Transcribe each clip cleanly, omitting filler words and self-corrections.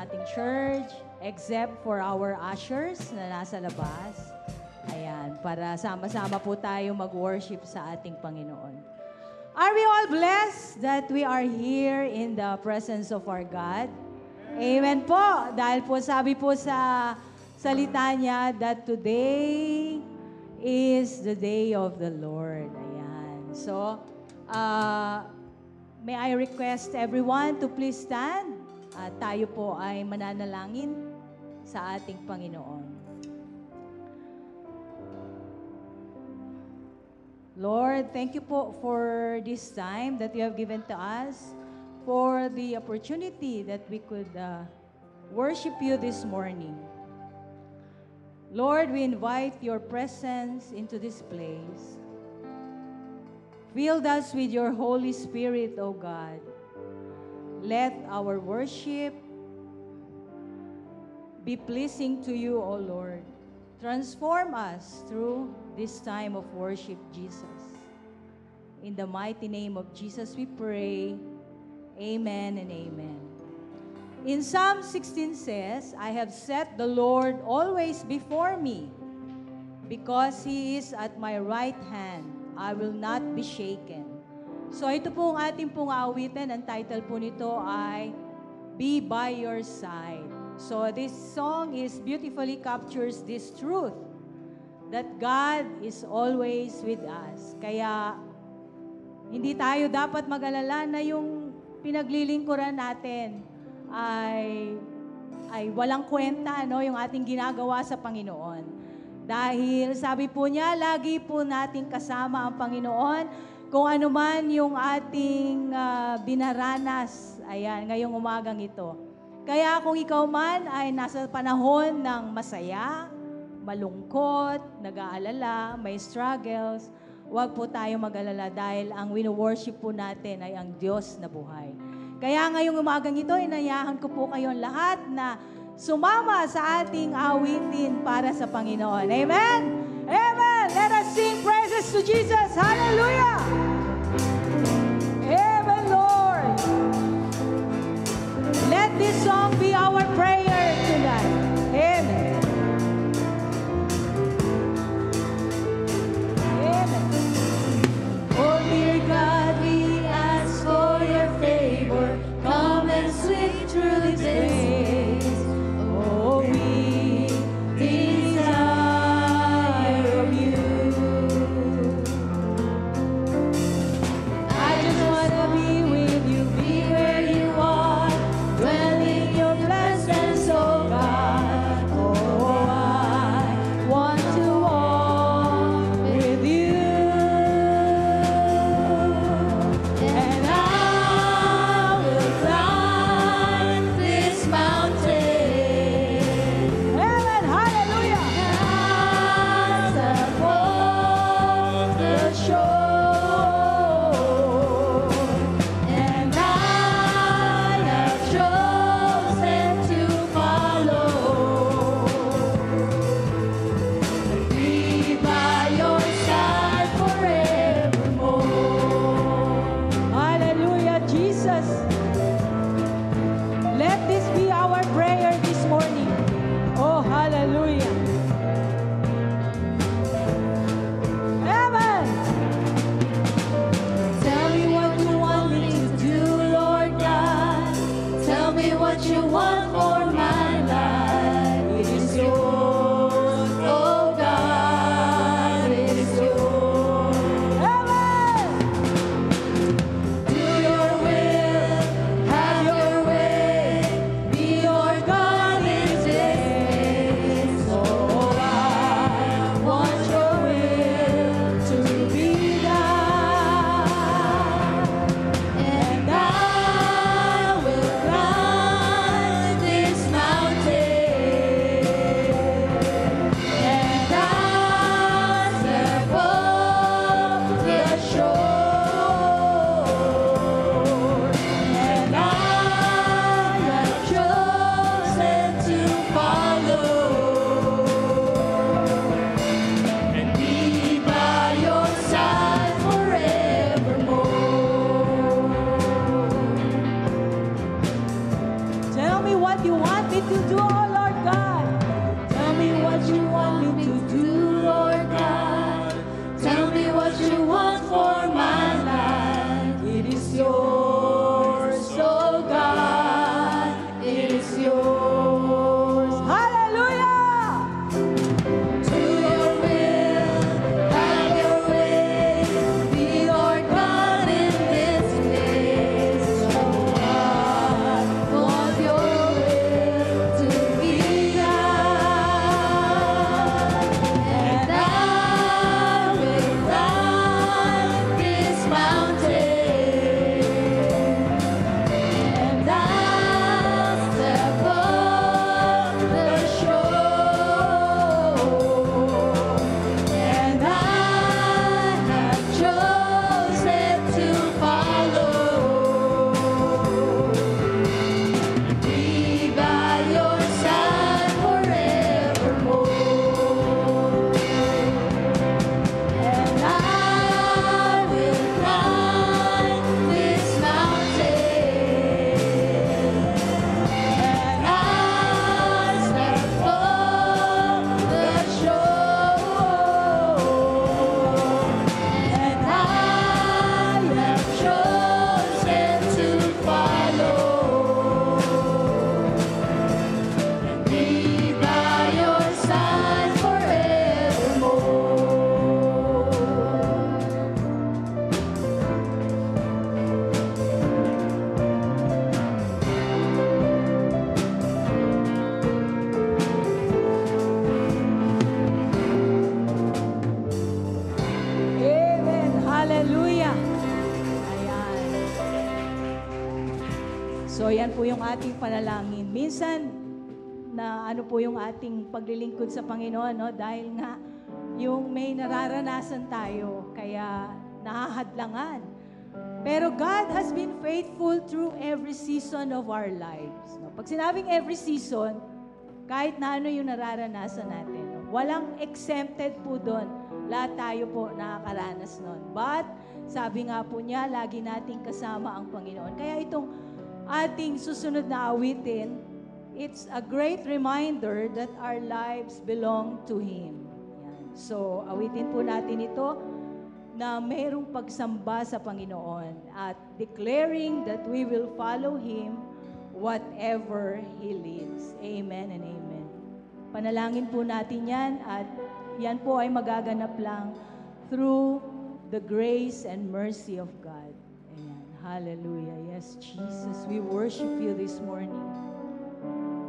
ating church, except for our ushers na nasa labas. Ayan, para sama-sama po tayo mag-worship sa ating Panginoon. Are we all blessed that we are here in the presence of our God? Amen po. Dahil po sabi po sa salita niya that today is the day of the Lord. Ayan. So, may I request everyone to please stand. Tayo po ay mananalangin sa ating Panginoon. Lord, thank you po for this time that you have given to us, for the opportunity that we could worship you this morning. Lord, we invite your presence into this place. Fill us with your Holy Spirit, O God. Let our worship be pleasing to you, O Lord. Transform us through this time of worship, Jesus. In the mighty name of Jesus we pray. Amen and amen. In Psalm 16 says, I have set the Lord always before me. Because He is at my right hand, I will not be shaken. So ito po ang ating pong awitin. Ang title po nito ay Be By Your Side. So this song is beautifully captures this truth that God is always with us. Kaya hindi tayo dapat mag-alala na yung pinaglilingkuran natin ay walang kwenta, no, yung ating ginagawa sa Panginoon. Dahil sabi po niya, lagi po nating kasama ang Panginoon kung ano man yung ating dinaranas, ayan, ngayong umagang ito. Kaya kung ikaw man ay nasa panahon ng masaya, malungkot, nag-aalala, may struggles, huwag po tayo mag-alala dahil ang wino-worship po natin ay ang Diyos na buhay. Kaya ngayong umagang ito, inayahan ko po kayong lahat na sumama sa ating awitin para sa Panginoon. Amen? Amen! Let us sing praises to Jesus. Hallelujah! Amen, Lord! Let this song be our prayer tonight. Amen. Amen. Oh dear God, we ask for your favor. Come and sweep through this place. Oh, we desire of you. I just want to be with you, be where you are, dwell in your presence want me to do, oh Lord God. Tell me what you want me to do, Lord God. Tell me what you want for my life. It is yours, oh God. It is yours. Hallelujah! Do your will, have your way. Be Lord God in this place. So I want your will to be done. And I will climb this mountain. And I'll step on the shore. And I have chosen to follow. Be by your side forevermore. And I will climb this mountain. And I'll step on the shore. And I have chosen to follow. And be by your side forevermore. Amen. Hallelujah. Ayan. So, yan po yung ating panalangin. Minsan, na ano po yung ating paglilingkod sa Panginoon, no? Dahil nga, yung may nararanasan tayo, kaya nahahadlangan. Pero God has been faithful through every season of our lives. No? Pag sinabing every season, kahit na ano yung nararanasan natin, no? Walang exempted po doon. Lahat tayo po nakakaranas nun. But, sabi nga po niya, lagi nating kasama ang Panginoon. Kaya itong ating susunod na awitin, it's a great reminder that our lives belong to Him. Yan. So, awitin po natin ito na mayroong pagsamba sa Panginoon at declaring that we will follow Him whatever He leads. Amen and amen. Panalangin po natin yan at yan po ay magaganap lang through the grace and mercy of God. Ayan. Hallelujah. Yes, Jesus, we worship you this morning.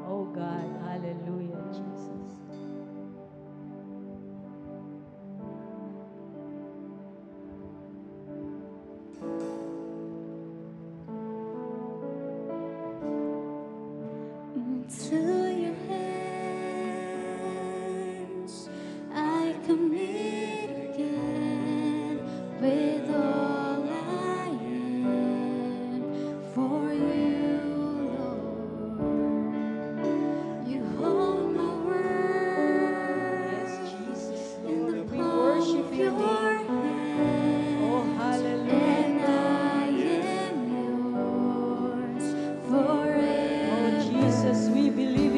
Oh God, hallelujah, Jesus. Into your hands I commit again with all I am for you, Lord. You hold my words Yes, Jesus, in the Lord, we palm worship of your your name. Oh, hand. hallelujah. And I am yours forever. Oh, Jesus, we believe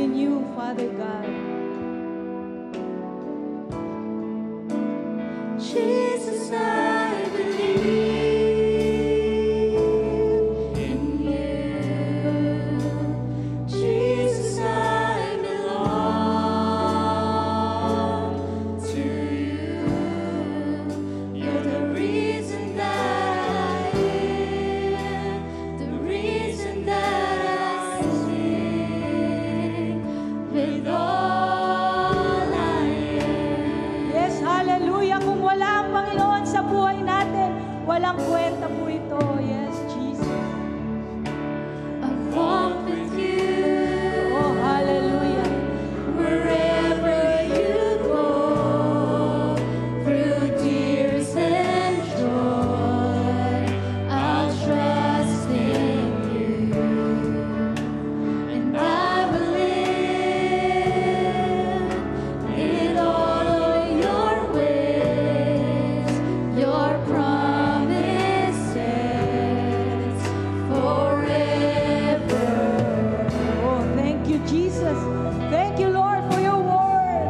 Jesus. Thank you, Lord, for your word.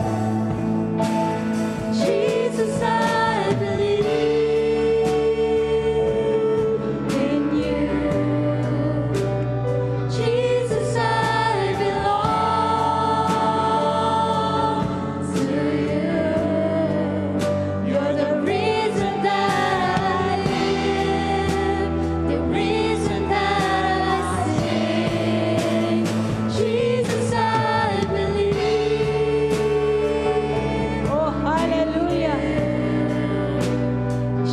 Jesus, I believe in you. Jesus, I belong to you. You're the reason that I live, the reason that I sing. Jesus, I believe. Oh, hallelujah.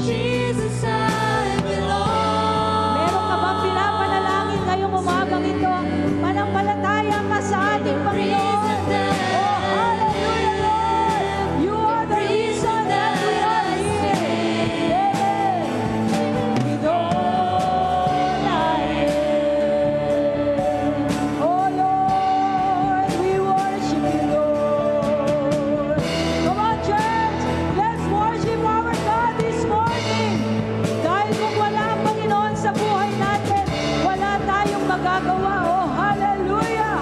Jesus, I belong. Meron ka bang pinapanalangin ngayong umagang ito? Manampalataya ka sa ating Panginoon. Oh, hallelujah, Lord. You are the reason that we are here. Yeah. With all I am. Oh, Lord, we worship you, Lord. Come on, church. Let's worship our God this morning. Dahil kung wala ang Panginoon sa buhay natin, wala tayong magagawa. Oh, hallelujah.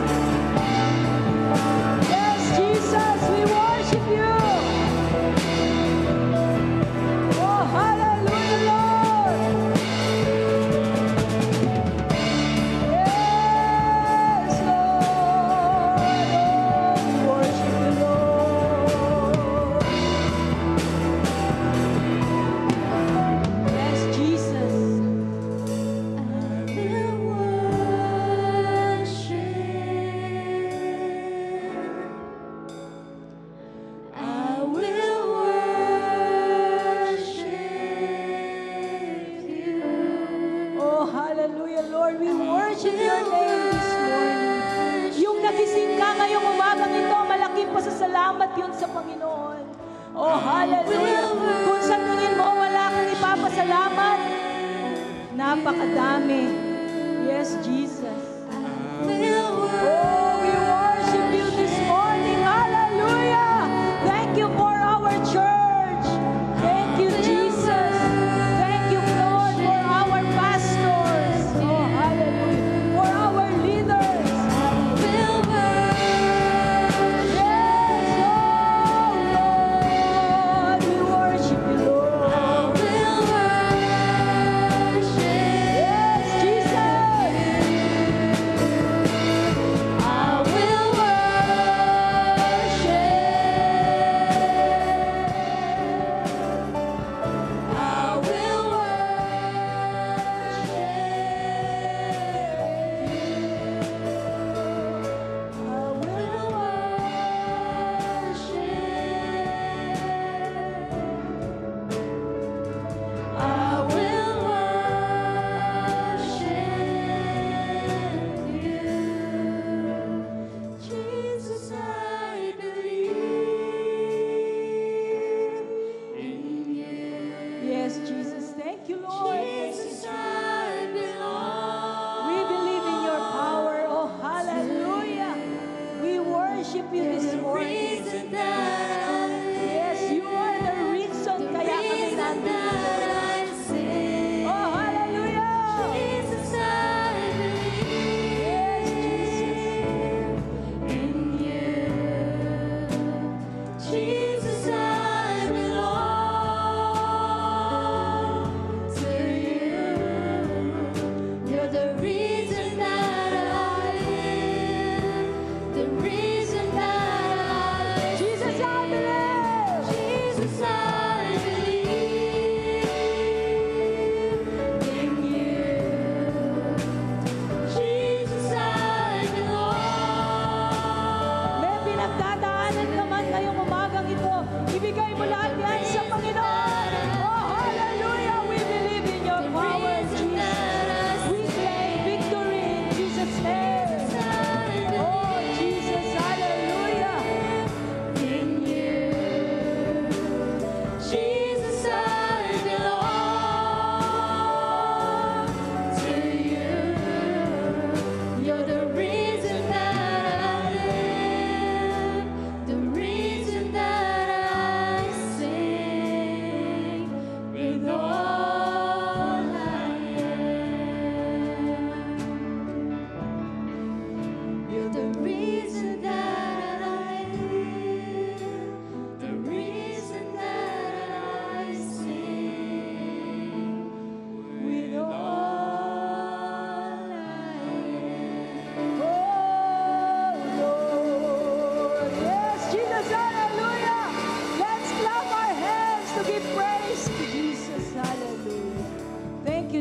Yes, Jesus, we worship you. Oh, hallelujah, Lord. Yes, Lord. Oh, we worship you, Lord. Yes, Jesus. I will worship you. Oh, hallelujah, Lord. We worship your name this morning. Yung nagising ka ngayong umagang ito, malaking pasasalamat yun sa Panginoon. Oh, hallelujah. Kung sa tingin mo wala kang ipapasalamat, napakadami. Yes, Jesus. Oh, we worship you this morning. Hallelujah. Thank you for our church. Thank you, Jesus. Thank you, Lord, for our pastors. Oh, hallelujah. For our leaders. Yes, oh, Lord. We worship you, Lord. Yes, Jesus.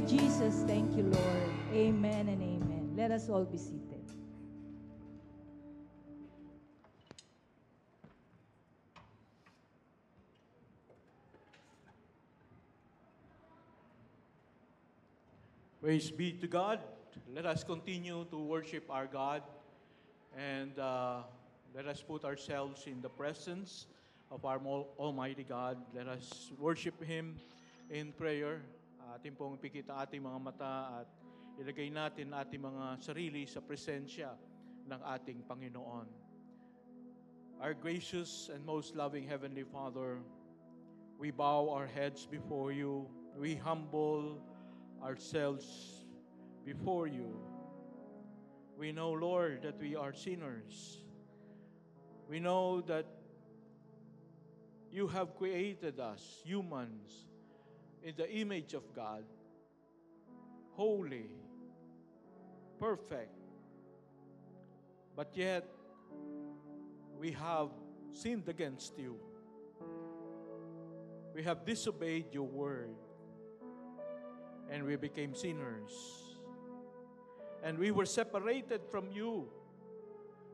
Jesus. Thank you, Lord. Amen and amen. Let us all be seated. Praise be to God. Let us continue to worship our God and let us put ourselves in the presence of our Almighty God. Let us worship Him in prayer. Ating pong pikit ang ating mga mata at ilagay natin ating mga sarili sa presensya ng ating Panginoon. Our gracious and most loving Heavenly Father, we bow our heads before you. We humble ourselves before you. We know, Lord, that we are sinners. We know that you have created us, humans, in the image of God, holy, perfect. But yet, we have sinned against you. We have disobeyed your word. And we became sinners. And we were separated from you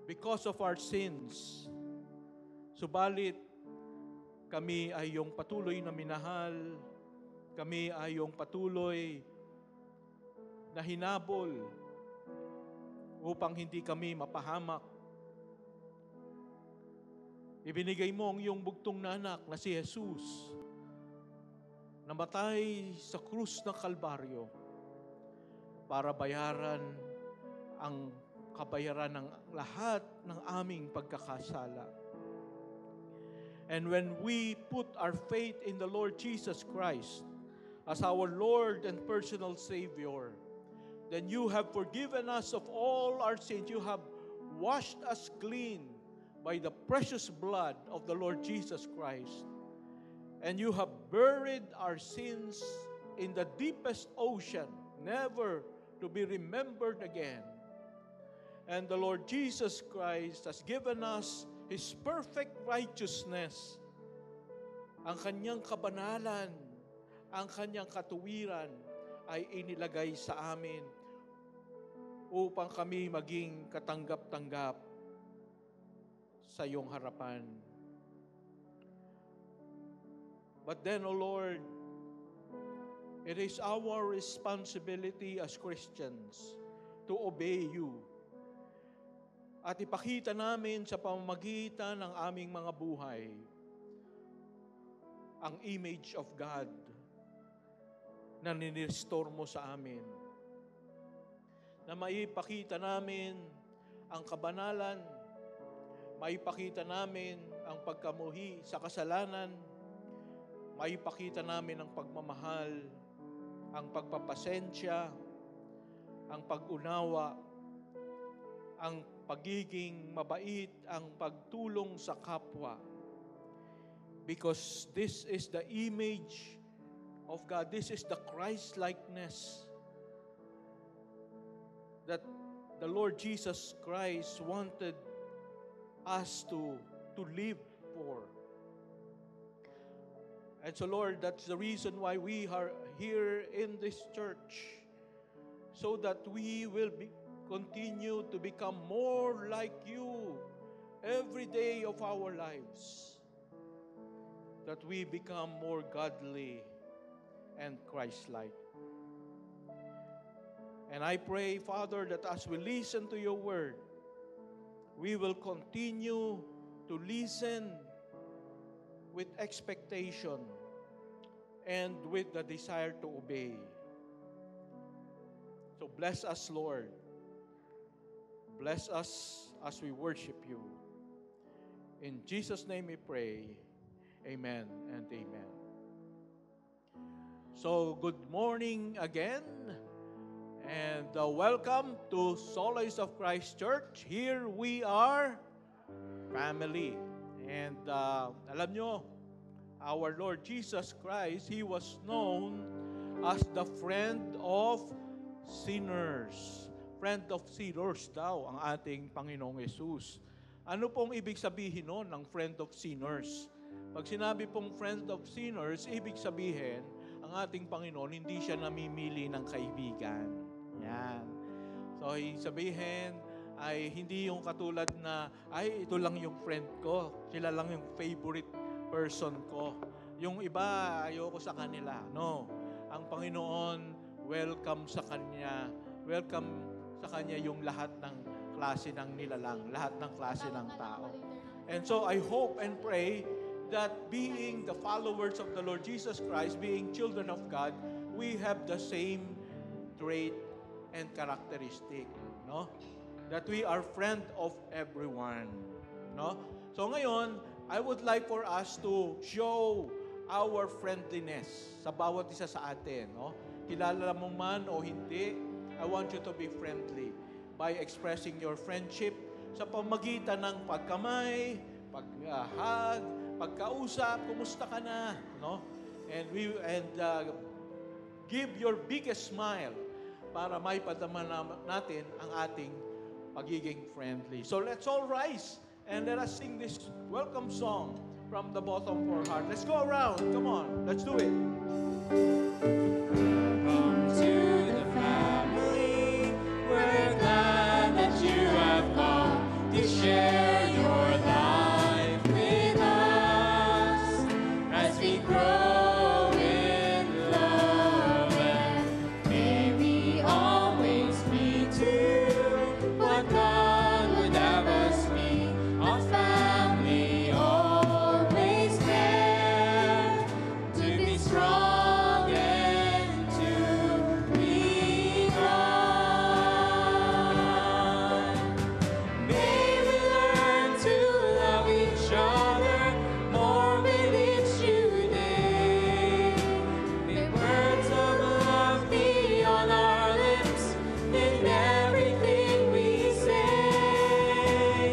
because of our sins. Subalit, kami ay iyong patuloy na minahal. Kami ay iyong patuloy na hinabol upang hindi kami mapahamak. Ibinigay mo ang iyong bugtong na anak na si Jesus, namatay sa krus ng Kalbaryo para bayaran ang kabayaran ng lahat ng aming pagkakasala. And when we put our faith in the Lord Jesus Christ as our Lord and personal Savior, then you have forgiven us of all our sins. You have washed us clean by the precious blood of the Lord Jesus Christ. And you have buried our sins in the deepest ocean, never to be remembered again. And the Lord Jesus Christ has given us His perfect righteousness. Ang Kanyang kabanalan, ang Kanyang katuwiran ay inilagay sa amin upang kami maging katanggap-tanggap sa iyong harapan. But then, O Lord, it is our responsibility as Christians to obey you. At ipakita namin sa pamamagitan ng aming mga buhay ang image of God na ninirestore mo sa amin. Na maipakita namin ang kabanalan, maipakita namin ang pagkamuhi sa kasalanan, maipakita namin ang pagmamahal, ang pagpapasensya, ang pag-unawa, ang pagiging mabait, ang pagtulong sa kapwa. Because this is the image of God. This is the Christ-likeness that the Lord Jesus Christ wanted us to live for. And so, Lord, that's the reason why we are here in this church, so that we will continue to become more like you every day of our lives, that we become more godly and Christ-like. And I pray, Father, that as we listen to your word, we will continue to listen with expectation and with the desire to obey. So bless us, Lord. Bless us as we worship you. In Jesus' name we pray. Amen and amen. So good morning again, and welcome to Solace of Christ Church. Here we are, family. And alam nyo, our Lord Jesus Christ, He was known as the friend of sinners. Friend of sinners daw ang ating Panginoong Yesus. Ano pong ibig sabihin nun ng friend of sinners? Pag sinabi pong friend of sinners, ibig sabihin, ang ang ating Panginoon, hindi siya namimili ng kaibigan. Yan. So, sabihin, ay hindi yung katulad na, ay, ito lang yung friend ko, sila lang yung favorite person ko. Yung iba, ayoko sa kanila. No. Ang Panginoon, welcome sa Kanya. Welcome sa Kanya yung lahat ng klase ng nilalang, lahat ng klase ng tao. And so, I hope and pray that being the followers of the Lord Jesus Christ, being children of God, we have the same trait and characteristic, no? That we are friend of everyone, no? So ngayon, I would like for us to show our friendliness sa bawat isa sa atin, no? Kilala mo man o hindi, I want you to be friendly by expressing your friendship sa pamagitan ng pagkamay, pag-hug, pagkausap, kumusta ka na, no? And give your biggest smile para maipadama natin ang ating pagiging friendly. So let's all rise and let us sing this welcome song from the bottom of our heart. Let's go around. Come on, let's do it. Welcome to the family. We're glad that you have come to share your life with us as we grow in love, and may we always be to what God would have us be, a family always there to be strong and to be kind. May we learn to love each other more with each new day. May words of love be on our lips in everything we say.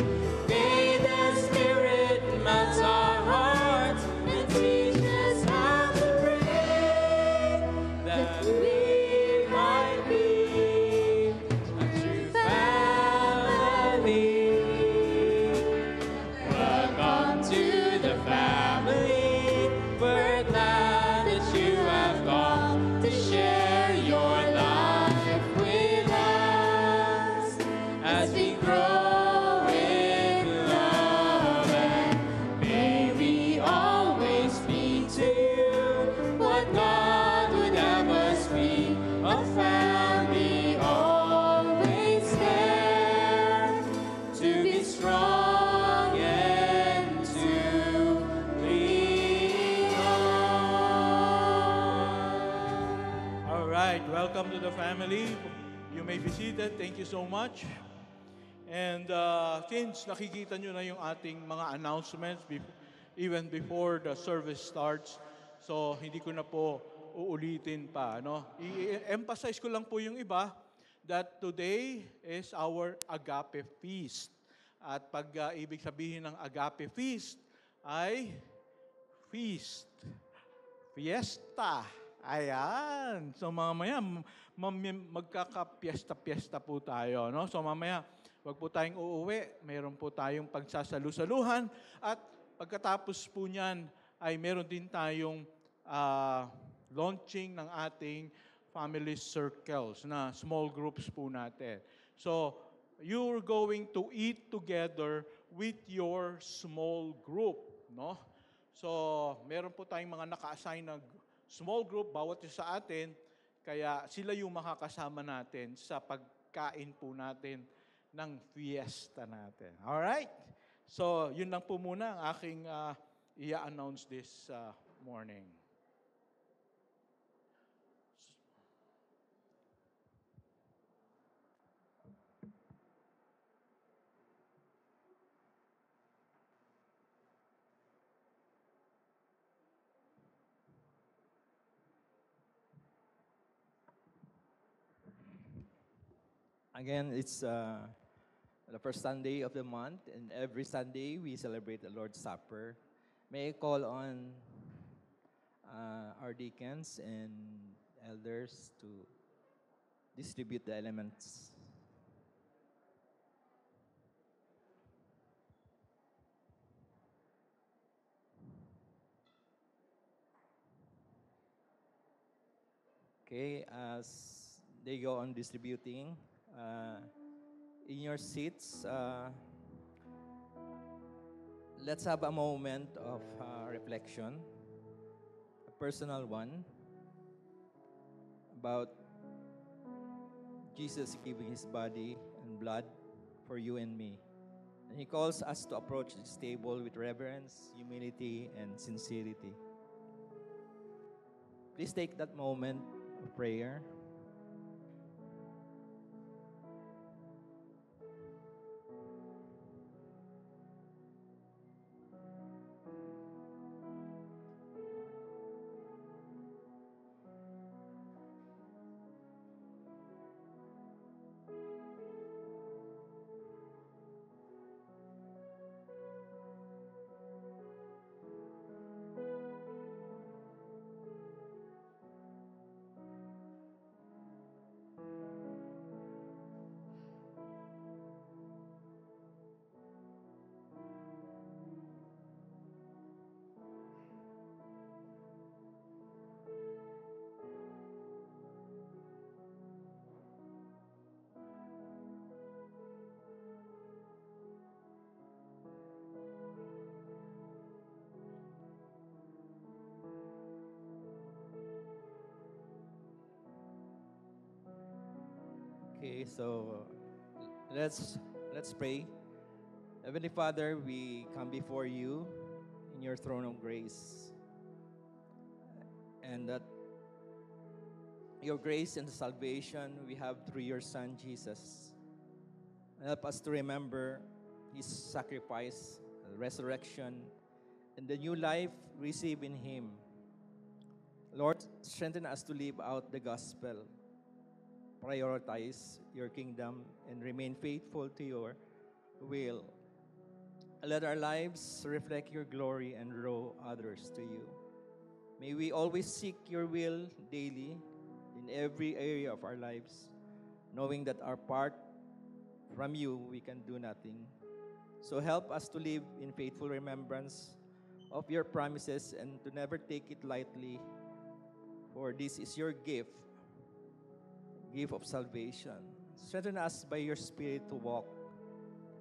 May the Spirit melt our hearts and teach us how to pray, that we might be a true family. Welcome to the family. We're glad that you have come to share your life with us as we grow in love, and may we always be to you what God would have us be, a family always there to be strong and to lean on. All right, welcome to the family. You may be seated. Thank you so much. And since nakikita nyo na yung ating mga announcements even before the service starts, so hindi ko na po uulitin pa. No? I-emphasize ko lang po yung iba that today is our Agape Feast. At pag ibig sabihin ng Agape Feast ay feast, fiesta. Ayan. So mamaya magkaka-piesta-piesta po tayo, no? So mamaya wag po tayong uuwi, mayroon po tayong pagsasalu-saluhan at pagkatapos po niyan ay meron din tayong launching ng ating family circles na small groups po natin. So you're going to eat together with your small group, no? So meron po tayong mga naka-assign na small group bawat isa sa atin, kaya sila yung makakasama natin sa pagkain po natin ng fiesta natin. All right? So, yun lang po muna ang aking i-announce this morning. Again, it's the first Sunday of the month, and every Sunday we celebrate the Lord's Supper. May I call on our deacons and elders to distribute the elements. Okay, as they go on distributing, in your seats, let's have a moment of reflection, a personal one, about Jesus giving his body and blood for you and me. And he calls us to approach this table with reverence, humility, and sincerity. Please take that moment of prayer. Okay, so let's pray. Heavenly Father, we come before you in your throne of grace, and that your grace and salvation we have through your Son Jesus. Help us to remember his sacrifice, resurrection, and the new life received in him. Lord, strengthen us to live out the gospel, prioritize your kingdom, and remain faithful to your will. Let our lives reflect your glory and draw others to you. May we always seek your will daily in every area of our lives, knowing that apart from you, we can do nothing. So help us to live in faithful remembrance of your promises and to never take it lightly, for this is your gift of salvation. Strengthen us by your Spirit to walk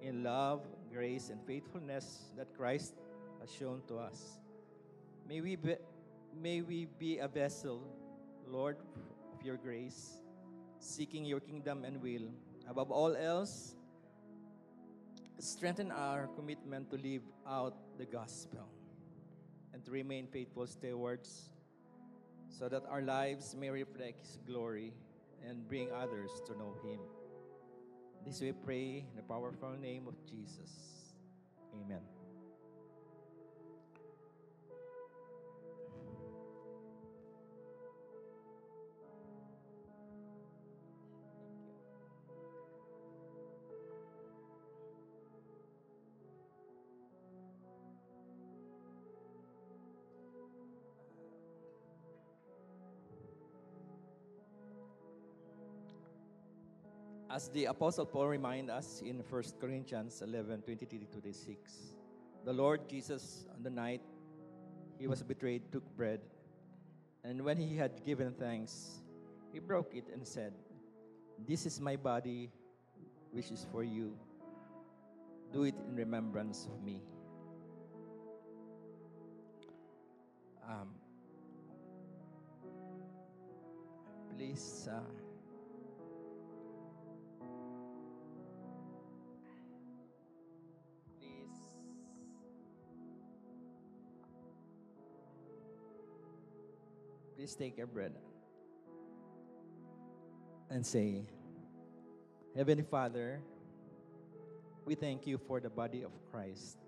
in love, grace, and faithfulness that Christ has shown to us. May we be a vessel, Lord, of your grace, seeking your kingdom and will. Above all else, strengthen our commitment to live out the gospel and to remain faithful stewards so that our lives may reflect his glory and bring others to know him. This we pray in the powerful name of Jesus. Amen. As the Apostle Paul reminds us in 1 Corinthians 11:23-26, the Lord Jesus, on the night he was betrayed, took bread, and when he had given thanks, he broke it and said, "This is my body, which is for you. Do it in remembrance of me." Please, please take your bread and say, Heavenly Father, we thank you for the body of Christ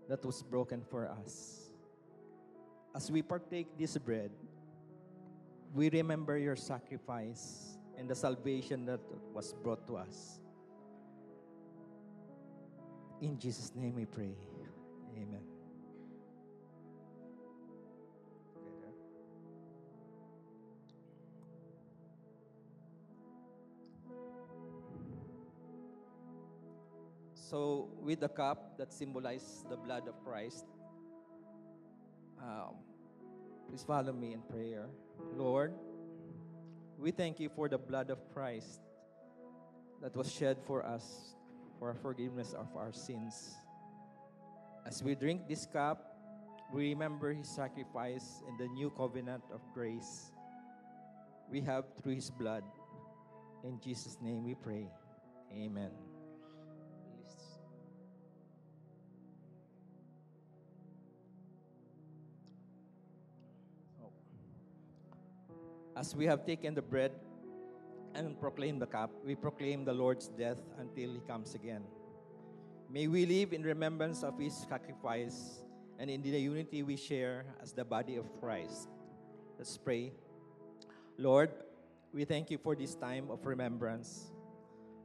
that was broken for us. As we partake this bread, we remember your sacrifice and the salvation that was brought to us. In Jesus' name we pray. Amen. So, with the cup that symbolizes the blood of Christ, please follow me in prayer. Lord, We thank you for the blood of Christ that was shed for us for forgiveness of our sins. As we drink this cup, we remember his sacrifice in the new covenant of grace we have through his blood. In Jesus' name we pray. Amen. Please. Oh. As we have taken the bread and proclaimed the cup, we proclaim the Lord's death until he comes again. May we live in remembrance of his sacrifice and in the unity we share as the body of Christ. Let's pray. Lord, we thank you for this time of remembrance.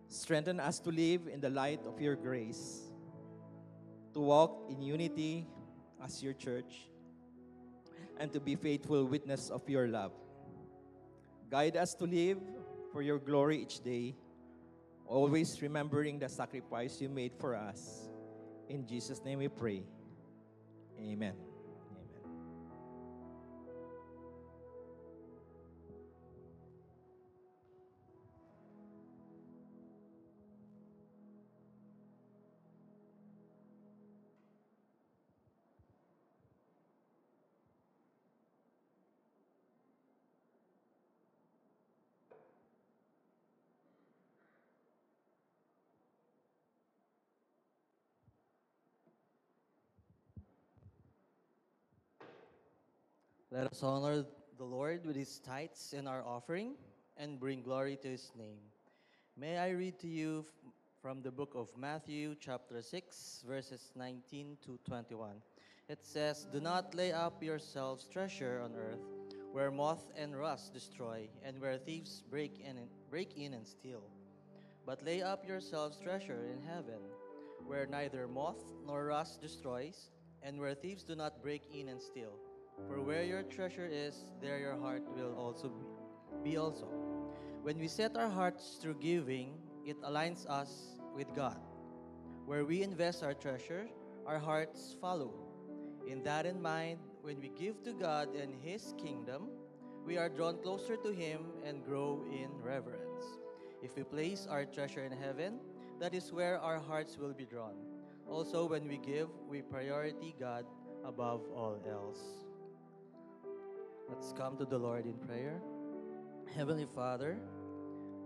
Strengthen us to live in the light of your grace, to walk in unity as your church, and to be faithful witness of your love. Guide us to live for your glory each day, always remembering the sacrifice you made for us. In Jesus' name we pray. Amen. Let us honor the Lord with his tithes and our offering and bring glory to his name. May I read to you from the book of Matthew, chapter 6, verses 19 to 21. It says, "Do not lay up yourselves treasure on earth, where moth and rust destroy, and where thieves break in and steal. But lay up yourselves treasure in heaven, where neither moth nor rust destroys, and where thieves do not break in and steal. For where your treasure is, there your heart will also be also." When we set our hearts through giving, it aligns us with God. Where we invest our treasure, our hearts follow. In that in mind, when we give to God and his kingdom, we are drawn closer to him and grow in reverence. If we place our treasure in heaven, that is where our hearts will be drawn. Also, when we give, we priority God above all else. Let's come to the Lord in prayer. Heavenly Father,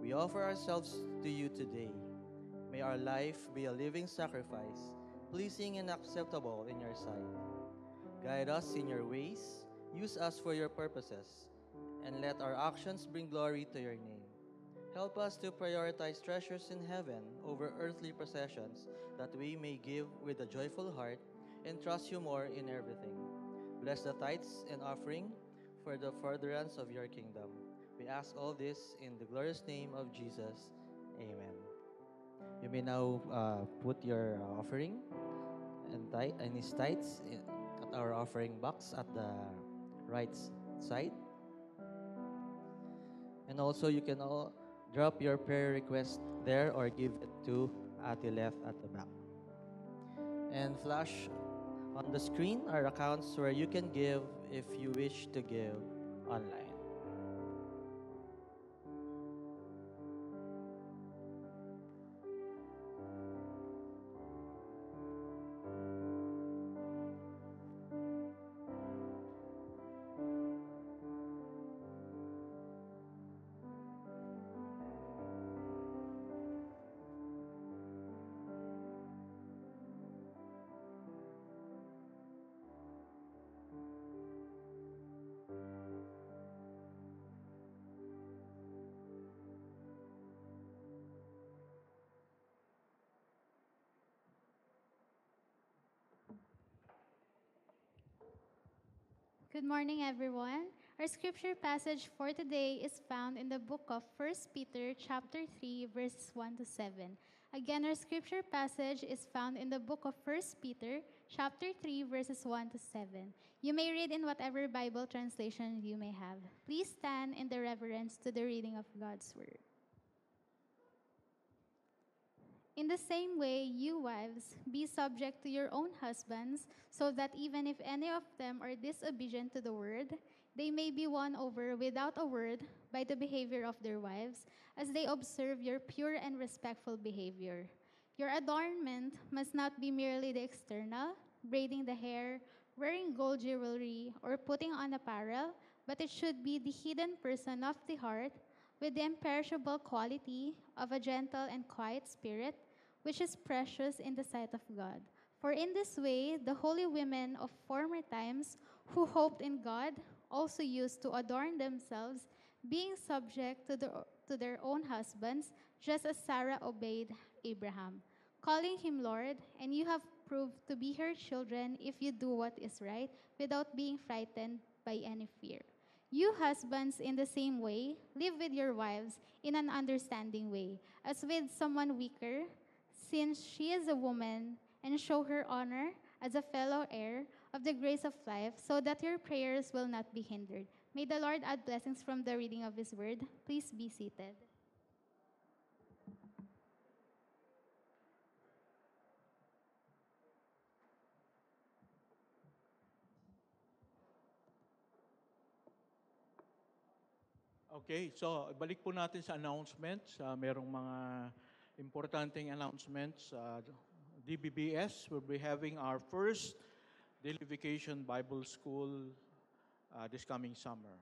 we offer ourselves to you today. May our life be a living sacrifice, pleasing and acceptable in your sight. Guide us in your ways, use us for your purposes, and let our actions bring glory to your name. Help us to prioritize treasures in heaven over earthly possessions, that we may give with a joyful heart and trust you more in everything. Bless the tithes and offering for the furtherance of your kingdom. We ask all this in the glorious name of Jesus. Amen. You may now put your offering and his tithes at our offering box at the right side. And also you can all drop your prayer request there or give it to Ate Left at the back. And flash on the screen are accounts where you can give if you wish to give online. Good morning, everyone. Our scripture passage for today is found in the book of 1 Peter chapter 3, verses 1 to 7. Again, our scripture passage is found in the book of 1 Peter chapter 3, verses 1 to 7. You may read in whatever Bible translation you may have. Please stand in the reverence to the reading of God's word. In the same way, you wives, be subject to your own husbands, so that even if any of them are disobedient to the word, they may be won over without a word by the behavior of their wives, as they observe your pure and respectful behavior. Your adornment must not be merely the external, braiding the hair, wearing gold jewelry, or putting on apparel, but it should be the hidden person of the heart with the imperishable quality of a gentle and quiet spirit, which is precious in the sight of God. For in this way, the holy women of former times who hoped in God also used to adorn themselves, being subject to their own husbands, just as Sarah obeyed Abraham, calling him Lord, and you have proved to be her children if you do what is right without being frightened by any fear. You husbands, in the same way, live with your wives in an understanding way, as with someone weaker, since she is a woman, and show her honor as a fellow heir of the grace of life, so that your prayers will not be hindered. May the Lord add blessings from the reading of His word. Please be seated. Okay, so balik po natin sa announcements. Merong mga importanteng announcements. DBBS will be having our first Daily Vacation Bible School this coming summer.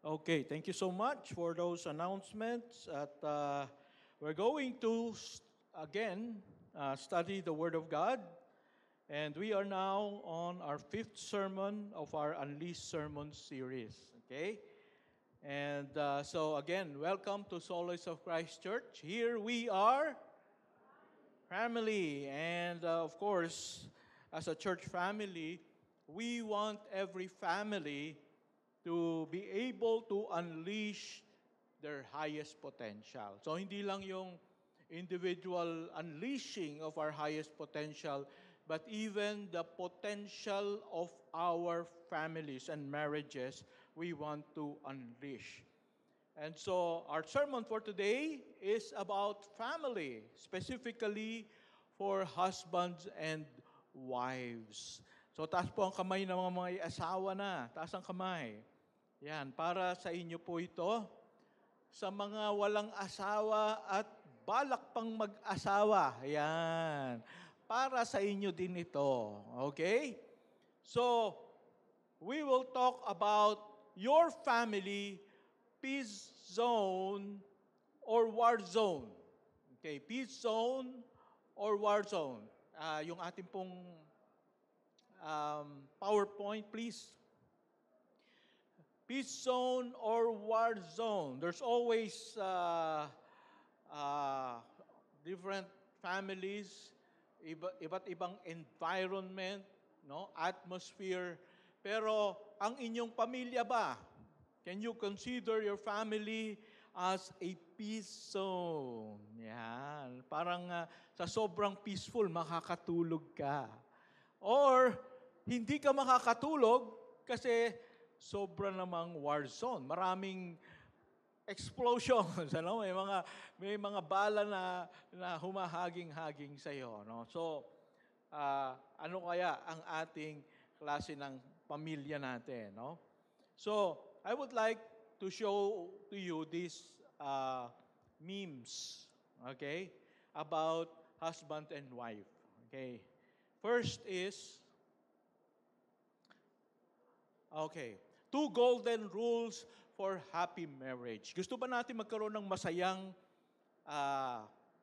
Okay, thank you so much for those announcements. We're going to, again, study the Word of God. And we are now on our fifth sermon of our Unleashed Sermon series. Okay? And so again, welcome to Solace of Christ Church. Here we are, family. And of course, as a church family, we want every family to be able to unleash their highest potential. So hindi lang yung individual unleashing of our highest potential, but even the potential of our families and marriages we want to unleash. And so our sermon for today is about family, specifically for husbands and wives. So taas po ang kamay ng mga asawa na. Taas ang kamay. Yan, para sa inyo po ito. Sa mga walang asawa at balak pang mag-asawa. Yan. Para sa inyo din ito. Okay? So, we will talk about your family, peace zone or war zone. Okay, peace zone or war zone. Yung ating pong PowerPoint, please. Peace zone or war zone. There's always different families, iba't ibang environment, no, atmosphere. Pero ang inyong pamilya ba? Can you consider your family as a peace zone. Yan. Parang sa sobrang peaceful, makakatulog ka. Or, hindi ka makakatulog kasi sobra namang war zone. Maraming explosions, ano? May mga bala na humahaging-haging sa iyo, no? So, ano kaya ang ating klase ng pamilya natin, no? So, I would like to show to you these memes, okay, about husband and wife. Okay. First is, okay, 2 golden rules for happy marriage. Gusto ba natin magkaroon ng masayang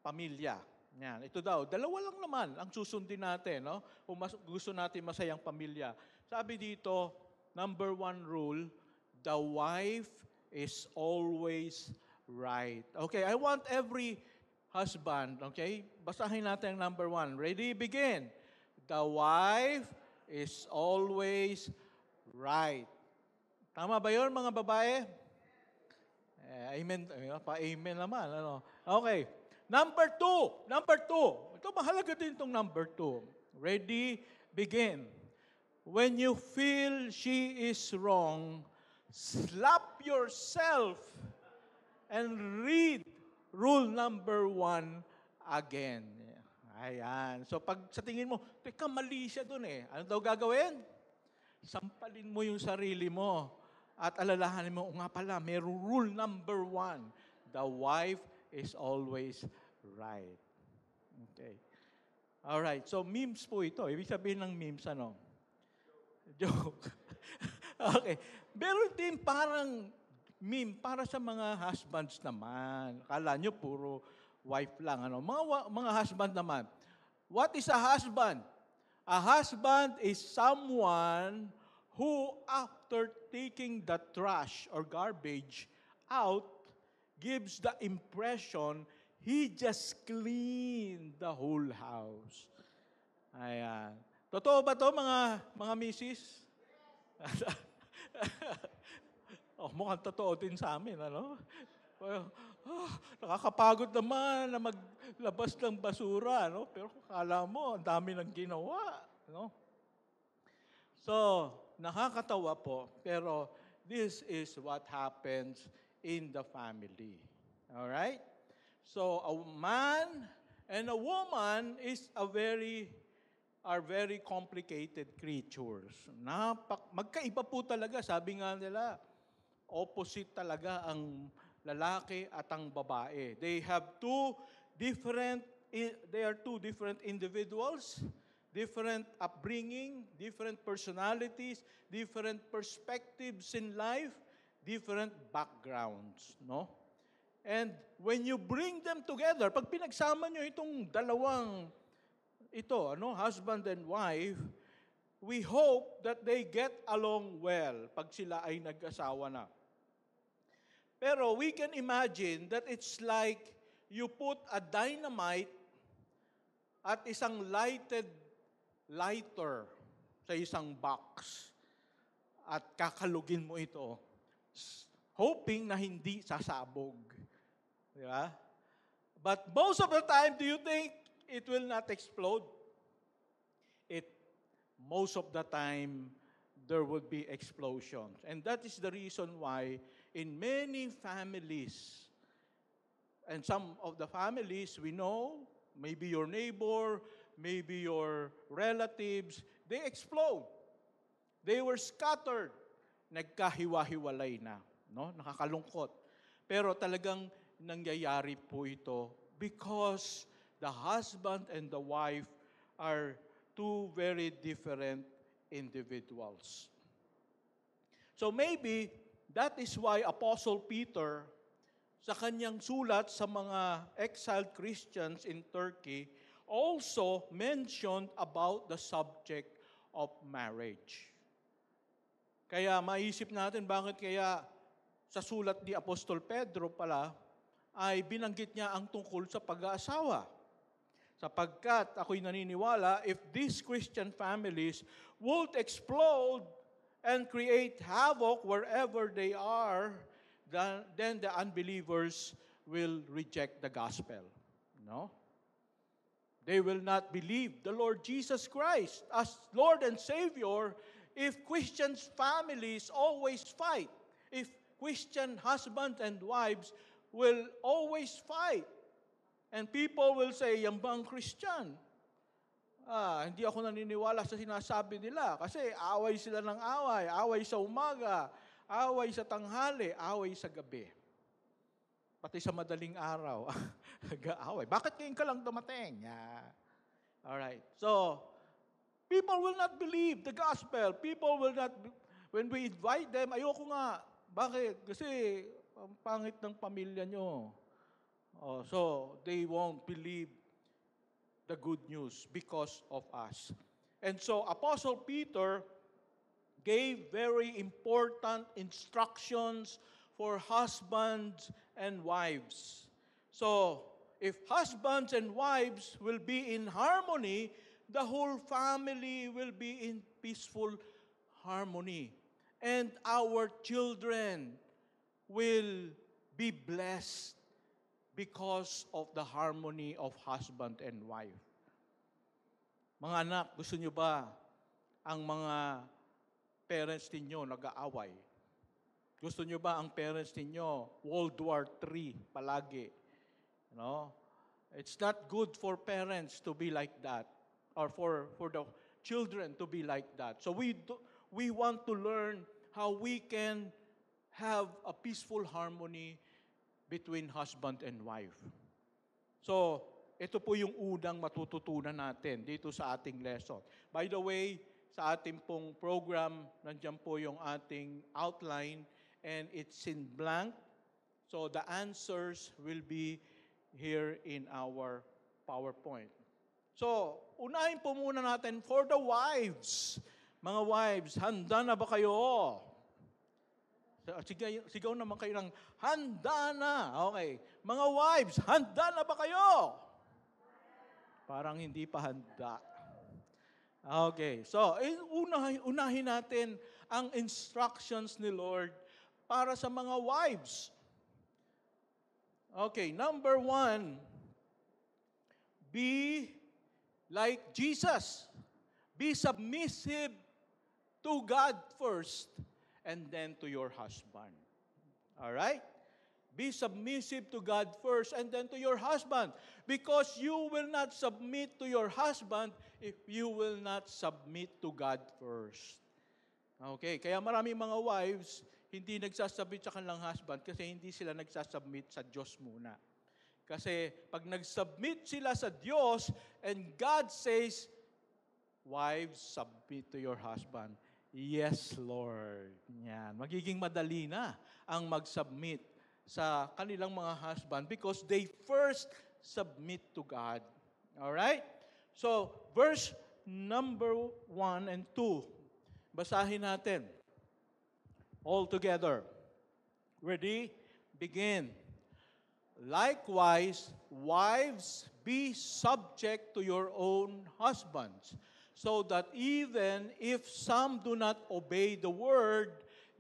pamilya? Yan, ito daw, 2 lang naman ang susundin natin, no? Kung gusto natin masayang pamilya. Sabi dito, number 1 rule, the wife is always right. Okay, I want every husband, okay? Basahin natin ang number 1. Ready? Begin. The wife is always right. Tama ba yun, mga babae? Amen. Pa-amen naman. Ano? Okay. Number 2. Ito, mahalaga din itong number 2. Ready? Begin. When you feel she is wrong, slap yourself and read rule number 1 again. Ayan. So pag sa tingin mo, teka, mali siya dun eh. Ano daw gagawin? Sampalin mo yung sarili mo at alalahanin mo, nga pala, may rule number 1. The wife is always right. Okay. Alright, so memes po ito. Ibig sabihin ng memes, ano? Joke. Okay. Meron din parang meme para sa mga husbands naman. Akala nyo puro wife lang. Ano? Mga husband naman. What is a husband? A husband is someone who, after taking the trash or garbage out, gives the impression he just cleaned the whole house. Ayan. Totoo ba to mga misis? Mukhang totoo din sa amin, ano? Nakakapagod naman na maglabas ng basura, no? Pero kala mo, ang dami ng ginawa, no? So, nakakatawa po, pero this is what happens in the family. All right? So, a man and a woman are very complicated creatures. Magkaiba po talaga, sabi nga nila, opposite talaga ang lalaki at ang babae. They are two different individuals, different upbringing, different personalities, different perspectives in life, different backgrounds, no? And when you bring them together, pag pinagsama nyo itong dalawang husband and wife, we hope that they get along well pag sila ay nag-asawa na. Pero we can imagine that it's like you put a dynamite at isang lighter sa isang box at kakalugin mo ito, hoping na hindi sasabog. Di ba? But most of the time, do you think it will not explode? Most of the time, there would be explosions. And that is the reason why in many families, and some of the families we know, maybe your neighbor, maybe your relatives, they explode. They were scattered. Nagkahiwa-hiwalay na. No? Nakakalungkot. Pero talagang nangyayari po ito because the husband and the wife are two very different individuals. So maybe that is why Apostle Peter, sa kanyang sulat sa mga exiled Christians in Turkey, also mentioned about the subject of marriage. Kaya maisip natin bakit kaya sa sulat ni Apostol Pedro pala ay binanggit niya ang tungkol sa pag-aasawa. Sapagkat ako'y naniniwala, if these Christian families would explode and create havoc wherever they are, then the unbelievers will reject the gospel. No? They will not believe the Lord Jesus Christ as Lord and Savior if Christian families always fight. If Christian husbands and wives will always fight. And people will say, yan bang Christian? Hindi ako naniniwala sa sinasabi nila kasi away sila ng away sa umaga, away sa tanghali, away sa gabi. Pati sa madaling araw, nag-aaway. Bakit ngayon ka lang dumating? Alright. So, people will not believe the gospel. People will not, when we invite them, ayoko nga. Bakit? Kasi, ang pangit ng pamilya nyo. So, they won't believe the good news because of us. And so, Apostle Peter gave very important instructions for husbands and wives. So, if husbands and wives will be in harmony, the whole family will be in peaceful harmony. And our children will be blessed because of the harmony of husband and wife. Mga anak, gusto nyo ba ang mga parents ninyo nag-aaway? Gusto nyo ba ang parents ninyo World War III palagi? No? It's not good for parents to be like that or for the children to be like that. So we want to learn how we can have a peaceful harmony between husband and wife. So, ito po yung unang matututunan natin dito sa ating lesson. By the way, sa ating pong program, nandiyan po yung ating outline and it's in blank. So, the answers will be here in our PowerPoint. So, unahin po muna natin for the wives. Mga wives, handa na ba kayo? Sigaw naman kayo ng handa na. Okay. Mga wives, handa na ba kayo? Parang hindi pa handa. Okay. So, unahin natin ang instructions ni Lord para sa mga wives. Okay. Number 1, be like Jesus. Be submissive to God first and then to your husband. All right? Be submissive to God first and then to your husband. Because you will not submit to your husband if you will not submit to God first. Okay, kaya maraming mga wives hindi nagsasubmit sa kanilang husband kasi hindi sila nagsasubmit sa Diyos muna. Kasi pag nagsubmit sila sa Diyos and God says, wives, submit to your husband. Yes, Lord. Yan. Magiging madali na ang mag-submit sa kanilang mga husband because they first submit to God. Alright? So, verse number 1 and 2. Basahin natin. All together. Ready? Begin. Likewise, wives, be subject to your own husbands, so that even if some do not obey the word,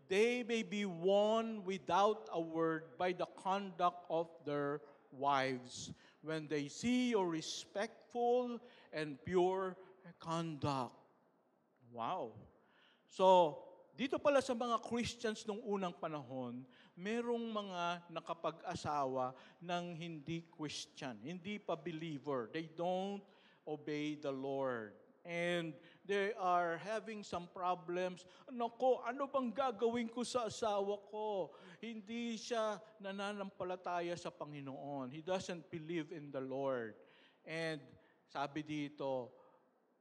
they may be won without a word by the conduct of their wives, when they see your respectful and pure conduct. Wow. So, dito pala sa mga Christians nung unang panahon, merong mga nakapag-asawa ng hindi Christian, hindi pa believer. They don't obey the Lord. And they are having some problems. Nako, ano bang gagawin ko sa asawa ko? Hindi siya nananampalataya sa Panginoon. He doesn't believe in the Lord. And sabi dito,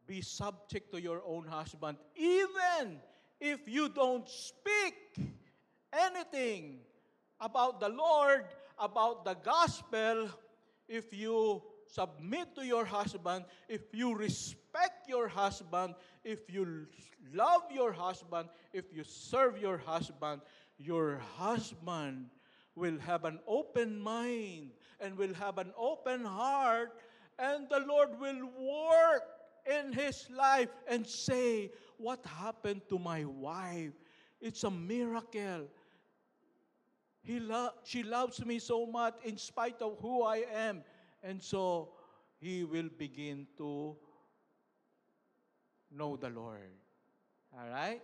be subject to your own husband, even if you don't speak anything about the Lord, about the gospel, if you submit to your husband, if you respect your husband, if you love your husband, if you serve your husband will have an open mind and will have an open heart, and the Lord will work in his life and say, what happened to my wife? It's a miracle. She loves me so much in spite of who I am. And so, he will begin to know the Lord. Alright?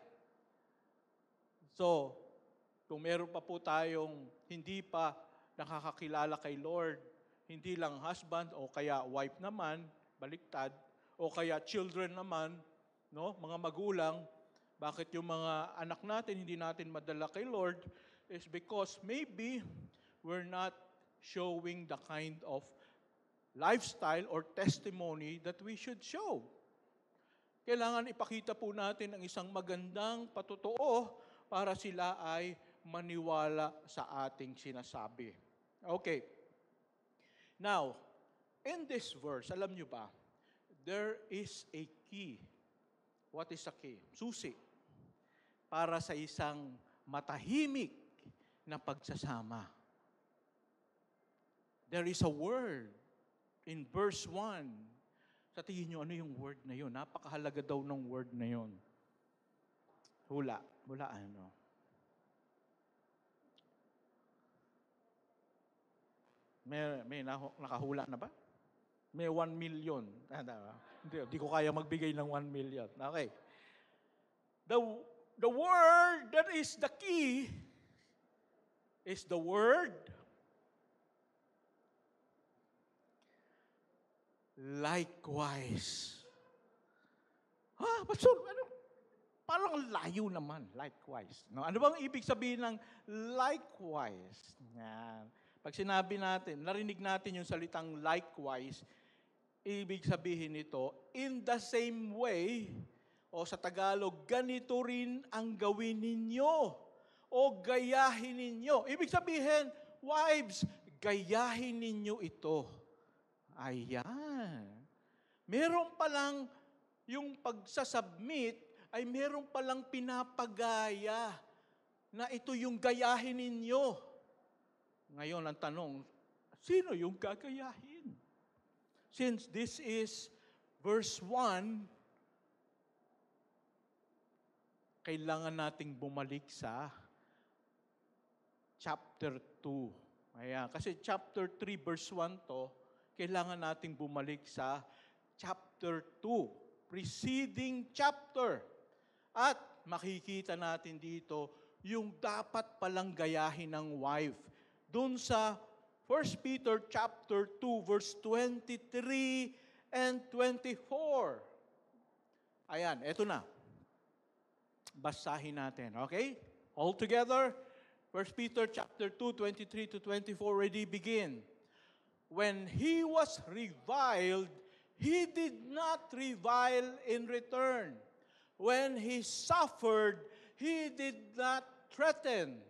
So, kung meron pa po tayong hindi pa nakakakilala kay Lord, hindi lang husband o kaya wife naman, baliktad, o kaya children naman, no, mga magulang, bakit yung mga anak natin hindi natin madala kay Lord is because maybe we're not showing the kind of lifestyle or testimony that we should show. Kailangan ipakita po natin ang isang magandang patotoo para sila ay maniwala sa ating sinasabi. Okay. Now, in this verse, alam nyo ba, there is a key. What is a key? Susi. Para sa isang matahimik na pagsasama. There is a word in verse 1. Sa tingin nyo, ano yung word na yun? Napakahalaga daw ng word na yun. Hula. Hula ano? May nakahula na ba? May 1 million. Hindi ko kaya magbigay ng 1 million. Okay. The word that is the key is the word likewise. Pastor, ano? Parang layo naman, likewise. No? Ano bang ibig sabihin ng likewise? Yan. Pag sinabi natin, narinig natin yung salitang likewise, ibig sabihin nito, in the same way, o sa Tagalog, ganito rin ang gawin ninyo, o gayahin ninyo. Ibig sabihin, wives, gayahin ninyo ito. Ayan. Meron palang yung pagsasubmit, ay meron palang pinapagaya na ito yung gayahin ninyo. Ngayon, ang tanong, sino yung gagayahin? Since this is verse 1, kailangan nating bumalik sa chapter 2. Ayan, kasi chapter 3 verse 1 to, kailangan nating bumalik sa chapter 2, preceding chapter. At makikita natin dito yung dapat palang gayahin ng wife. Doon sa 1 Peter chapter 2 verse 23 and 24. Ayan, eto na. Basahin natin, okay? All together, 1 Peter chapter 2, 23 to 24, ready, begin. When he was reviled, he did not revile in return. When he suffered, he did not threaten,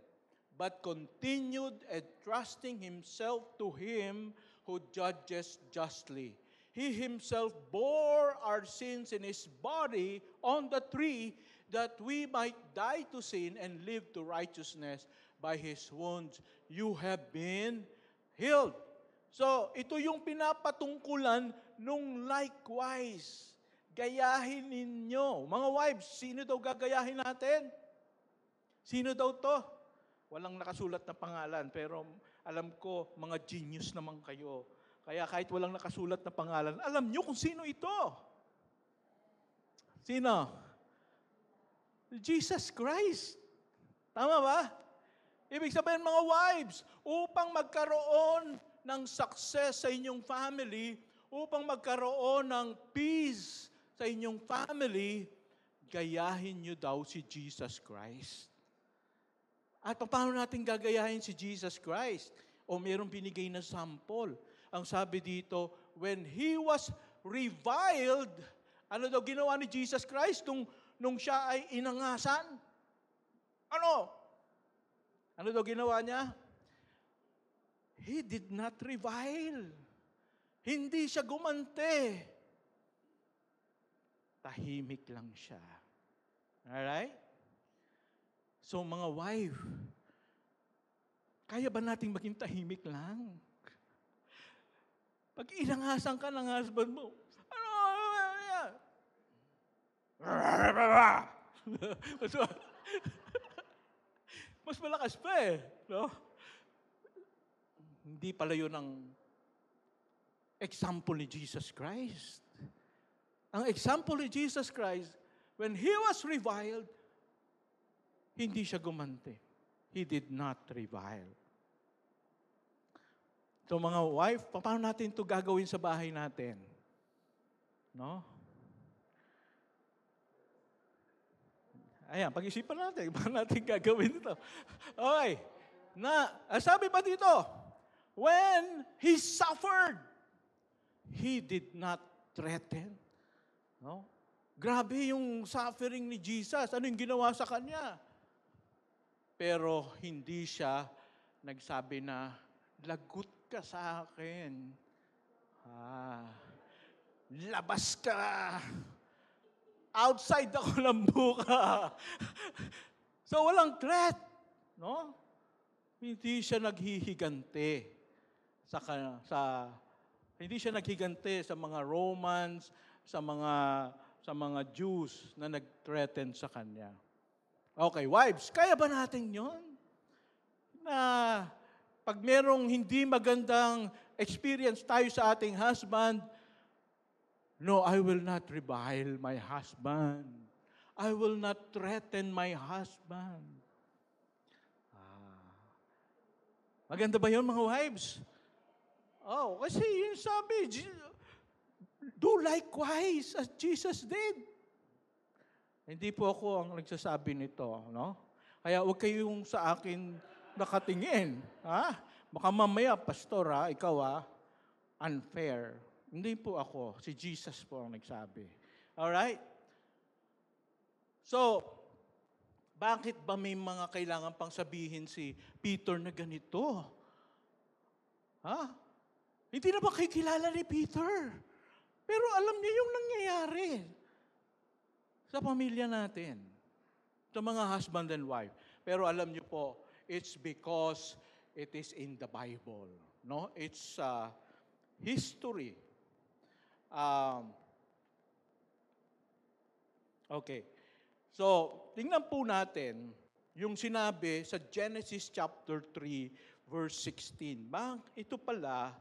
but continued entrusting himself to him who judges justly. He himself bore our sins in his body on the tree, that we might die to sin and live to righteousness. By his wounds, you have been healed. So, ito yung pinapatungkulan nung likewise. Gayahin ninyo. Mga wives, sino daw gagayahin natin? Sino daw to? Walang nakasulat na pangalan, pero alam ko, mga genius naman kayo. Kaya kahit walang nakasulat na pangalan, alam nyo kung sino ito. Sino? Jesus Christ. Tama ba? Ibig sabihin, mga wives, upang magkaroon ng success sa inyong family, upang magkaroon ng peace sa inyong family, gayahin nyo daw si Jesus Christ. At paano natin gagayahin si Jesus Christ? O mayroong binigay na sample. Ang sabi dito, when he was reviled, ano daw ginawa ni Jesus Christ nung siya ay inangasan? Ano? Ano daw ginawa niya? He did not revile. Hindi siya gumante. Tahimik lang siya. Alright? So mga wife, kaya ba nating maging tahimik lang? Pag inangasan ka ng husband mo, mas malakas pa eh. No? Hindi pala yun ang example ni Jesus Christ. Ang example ni Jesus Christ, when He was reviled, hindi siya gumante. He did not revile. So mga wife, paano natin ito gagawin sa bahay natin? No? Ayan, pag-isipan natin, paano natin gagawin ito? Okay. Sabi pa dito, when He suffered, He did not threaten. No? Grabe yung suffering ni Jesus. Ano yung ginawa sa Kanya? Pero hindi siya nagsabi na, lagot ka sa akin. Labas ka. Outside ako ng buka. So walang threat. No? Hindi siya naghihigante hindi siya naghigante sa mga Romans, sa mga Jews na nag-threaten sa Kanya. Okay, wives, kaya ba natin yon? Na pag merong hindi magandang experience tayo sa ating husband, no, I will not revile my husband. I will not threaten my husband. Maganda ba yun, mga wives? Oh, kasi yun sabi, do likewise as Jesus did. Hindi po ako ang nagsasabi nito, no? Kaya huwag kayong sa akin nakatingin. Baka mamaya, pastor, ikaw, unfair. Hindi po ako. Si Jesus po ang nagsabi. Alright? So, bakit ba may mga kailangan pang sabihin si Peter na ganito? Hindi na ba kayo kilala ni Peter? Pero alam niya yung nangyayari sa pamilya natin, sa mga husband and wife. Pero alam niyo po, it's because it is in the Bible. No? It's history. Okay. So, tingnan po natin yung sinabi sa Genesis chapter 3, verse 16. Ito pala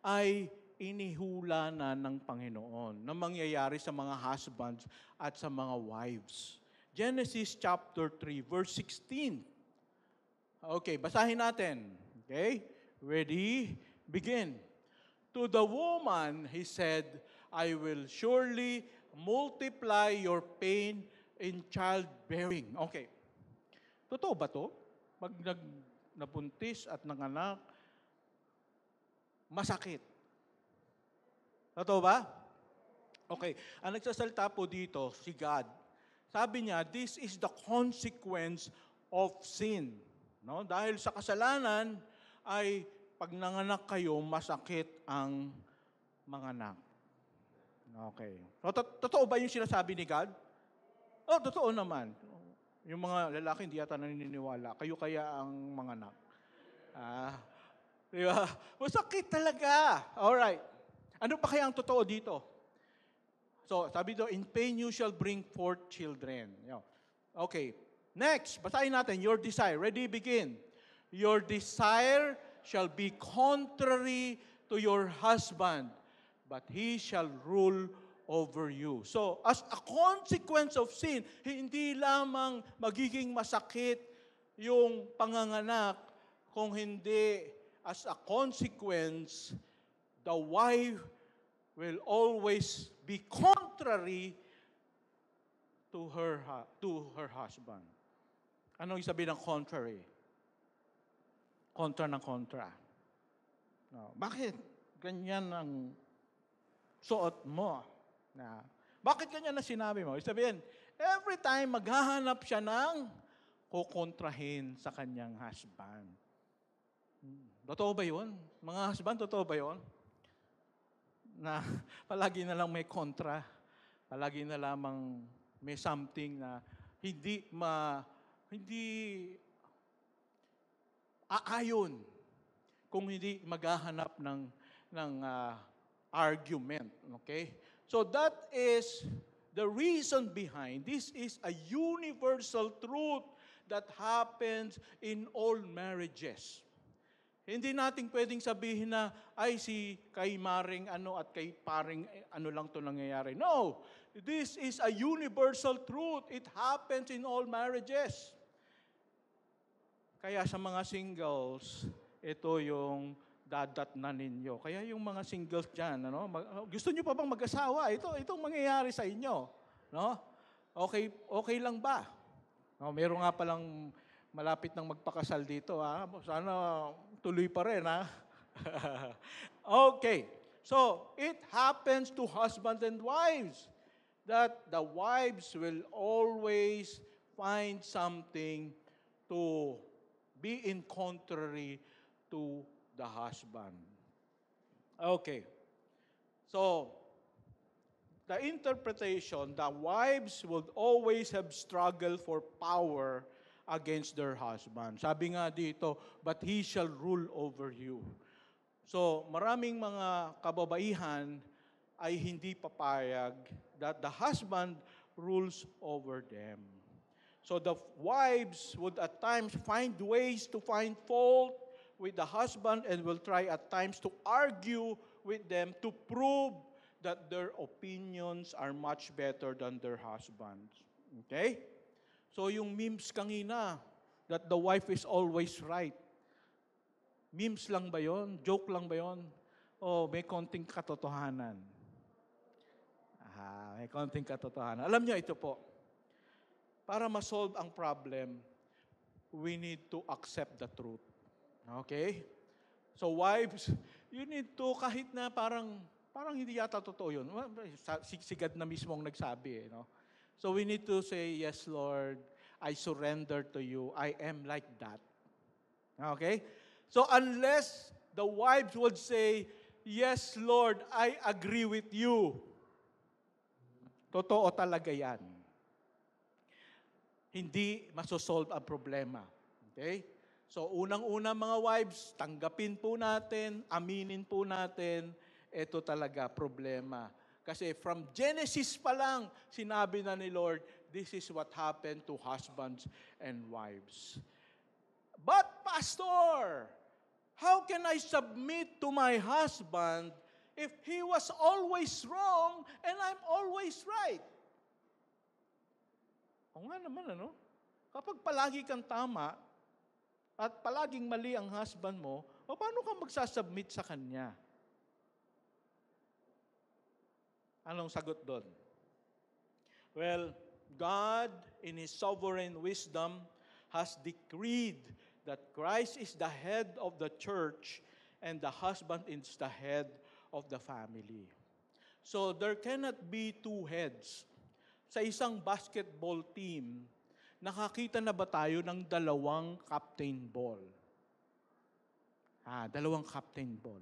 ay inihula na ng Panginoon na mangyayari sa mga husbands at sa mga wives. Genesis chapter 3, verse 16. Okay, basahin natin. Okay? Ready? Begin. To the woman, He said, I will surely multiply your pain in childbearing. Okay. Totoo ba to? Pag nabuntis at nanganak, masakit. Totoo ba? Okay. Ang nagsasalita po dito, si God. Sabi niya, this is the consequence of sin. No? Dahil sa kasalanan, ay pag nanganak kayo, masakit ang manganak. Okay. Totoo ba yung sinasabi ni God? Totoo naman. Yung mga lalaki hindi yata naniniwala. Kayo kaya ang manganak. Di ba? Masakit talaga. Alright. Ano pa kaya ang totoo dito? So, sabi doon, in pain you shall bring forth children. Okay. Next, basahin natin, your desire. Ready, begin. Your desire shall be contrary to your husband, but he shall rule over you. So, as a consequence of sin, hindi lamang magiging masakit yung panganganak, kung hindi as a consequence, the wife will always be contrary to her husband. Ano yung sabi ng contrary? Kontra ng kontra. No. Bakit ganyan ang suot mo? Bakit ganyan na sinabi mo? Sabihin, every time maghahanap siya ng kukontrahin sa kanyang husband. Totoo ba yun? Mga husband, totoo ba yun? Na palagi na lang may kontra, palagi na lamang may something na hindi aayon kung hindi maghahanap ng argument. Okay? So that is the reason behind. This is a universal truth that happens in all marriages. Hindi natin pwedeng sabihin na, ay si kay Maring ano at kay Paring ano lang to nangyayari. No! This is a universal truth. It happens in all marriages. Kaya sa mga singles, ito yung dadat na ninyo. Kaya yung mga singles dyan, gusto nyo pa bang mag-asawa? Itong mangyayari sa inyo. No? Okay lang ba? No, meron nga palang malapit nang magpakasal dito. Sana tuloy pa rin. Okay. So, it happens to husbands and wives that the wives will always find something to be in contrary to the husband. Okay. So, the interpretation, the wives would always have struggled for power against their husband. Sabi nga dito, but he shall rule over you. So, maraming mga kababaihan ay hindi papayag that the husband rules over them. So the wives would at times find ways to find fault with the husband and will try at times to argue with them to prove that their opinions are much better than their husbands. Okay? So yung memes kanina, that the wife is always right. Memes lang ba yon? Joke lang ba yon? O may konting katotohanan? May konting katotohanan. Alam niyo ito po, para ma-solve ang problem, we need to accept the truth. Okay? So wives, you need to, kahit na parang hindi yata totoo yun. Si God na mismo ang nagsabi. So we need to say, yes, Lord, I surrender to you. I am like that. Okay? So unless the wives would say, yes, Lord, I agree with you. Totoo talaga yan. Hindi masosolve ang problema. Okay? So, unang-una mga wives, tanggapin po natin, aminin po natin, ito talaga problema. Kasi from Genesis pa lang, sinabi na ni Lord, this is what happened to husbands and wives. But, Pastor, how can I submit to my husband if he was always wrong and I'm always right? O nga naman, Kapag palagi kang tama at palaging mali ang husband mo, paano ka magsasubmit sa kanya? Anong sagot doon? Well, God, in His sovereign wisdom, has decreed that Christ is the head of the church and the husband is the head of the family. So, there cannot be two heads. Sa isang basketball team, nakakita na ba tayo ng dalawang captain ball? Dalawang captain ball.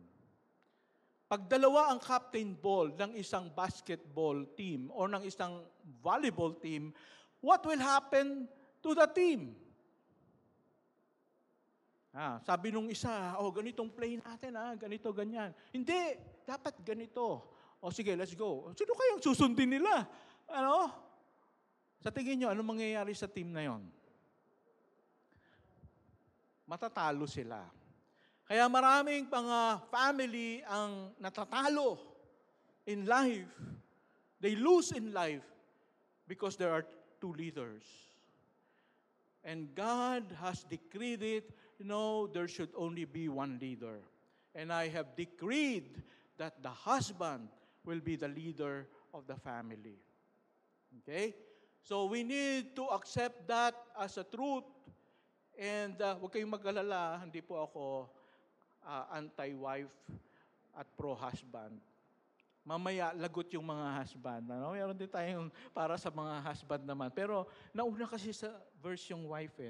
Pag dalawa ang captain ball ng isang basketball team o ng isang volleyball team, what will happen to the team? Sabi nung isa, ganitong play natin, ganito, ganyan. Hindi, dapat ganito. Sige, let's go. Sino kayang susundin nila? Sa tingin nyo, anong mangyayari sa team na yon? Matatalo sila. Kaya maraming mga family ang natatalo in life. They lose in life because there are two leaders. And God has decreed it, there should only be one leader. And I have decreed that the husband will be the leader of the family. Okay? So we need to accept that as a truth. And huwag kayong mag-alala, hindi po ako anti-wife at pro-husband. Mamaya, lagot yung mga husband. Meron din tayong para sa mga husband naman. Pero nauna kasi sa verse yung wife.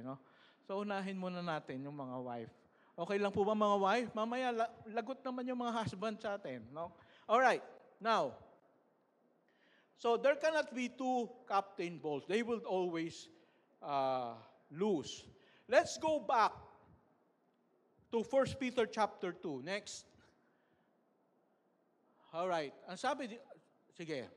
So unahin muna natin yung mga wife. Okay lang po ba mga wife? Mamaya, lagot naman yung mga husband sa atin. Alright, now, so there cannot be two captain balls. They will always lose. Let's go back to 1 Peter chapter 2. Next. All right. Ang sabi, sige.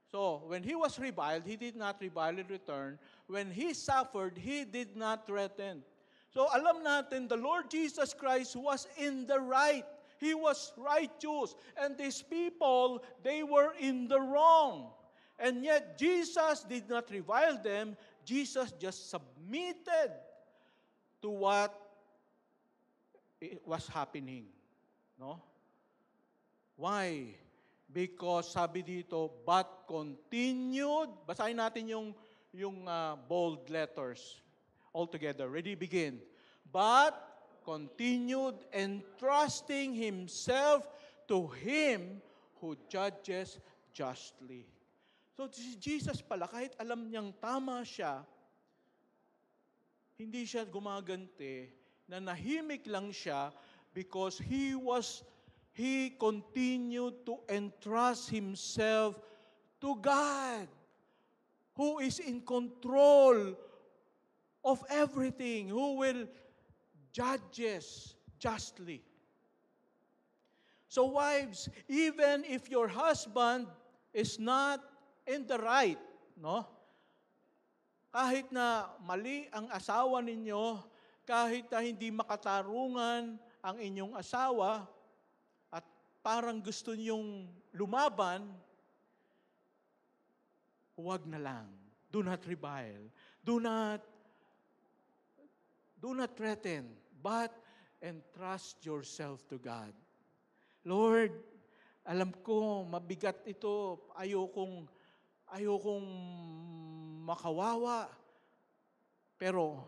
So, when he was reviled, he did not revile in return. When he suffered, he did not threaten. So alam natin, the Lord Jesus Christ was in the right. He was righteous. And these people, they were in the wrong. And yet, Jesus did not revile them. Jesus just submitted to what was happening. No? Why? Because sabi dito, but continued, basahin natin yung bold letters all together. Ready, begin. But continued entrusting himself to him who judges justly. So si Jesus pala, kahit alam niyang tama siya, hindi siya gumaganti, nanahimik lang siya because he continued to entrust himself to God, who is in control of everything, who will judges justly. So wives, even if your husband is not in the right, no? Kahit na mali ang asawa ninyo, kahit na hindi makatarungan ang inyong asawa, at parang gusto niyong lumaban, huwag na lang. Do not revile. Do not threaten, but entrust yourself to God. Lord, alam ko, mabigat ito. Ayokong makawawa. Pero,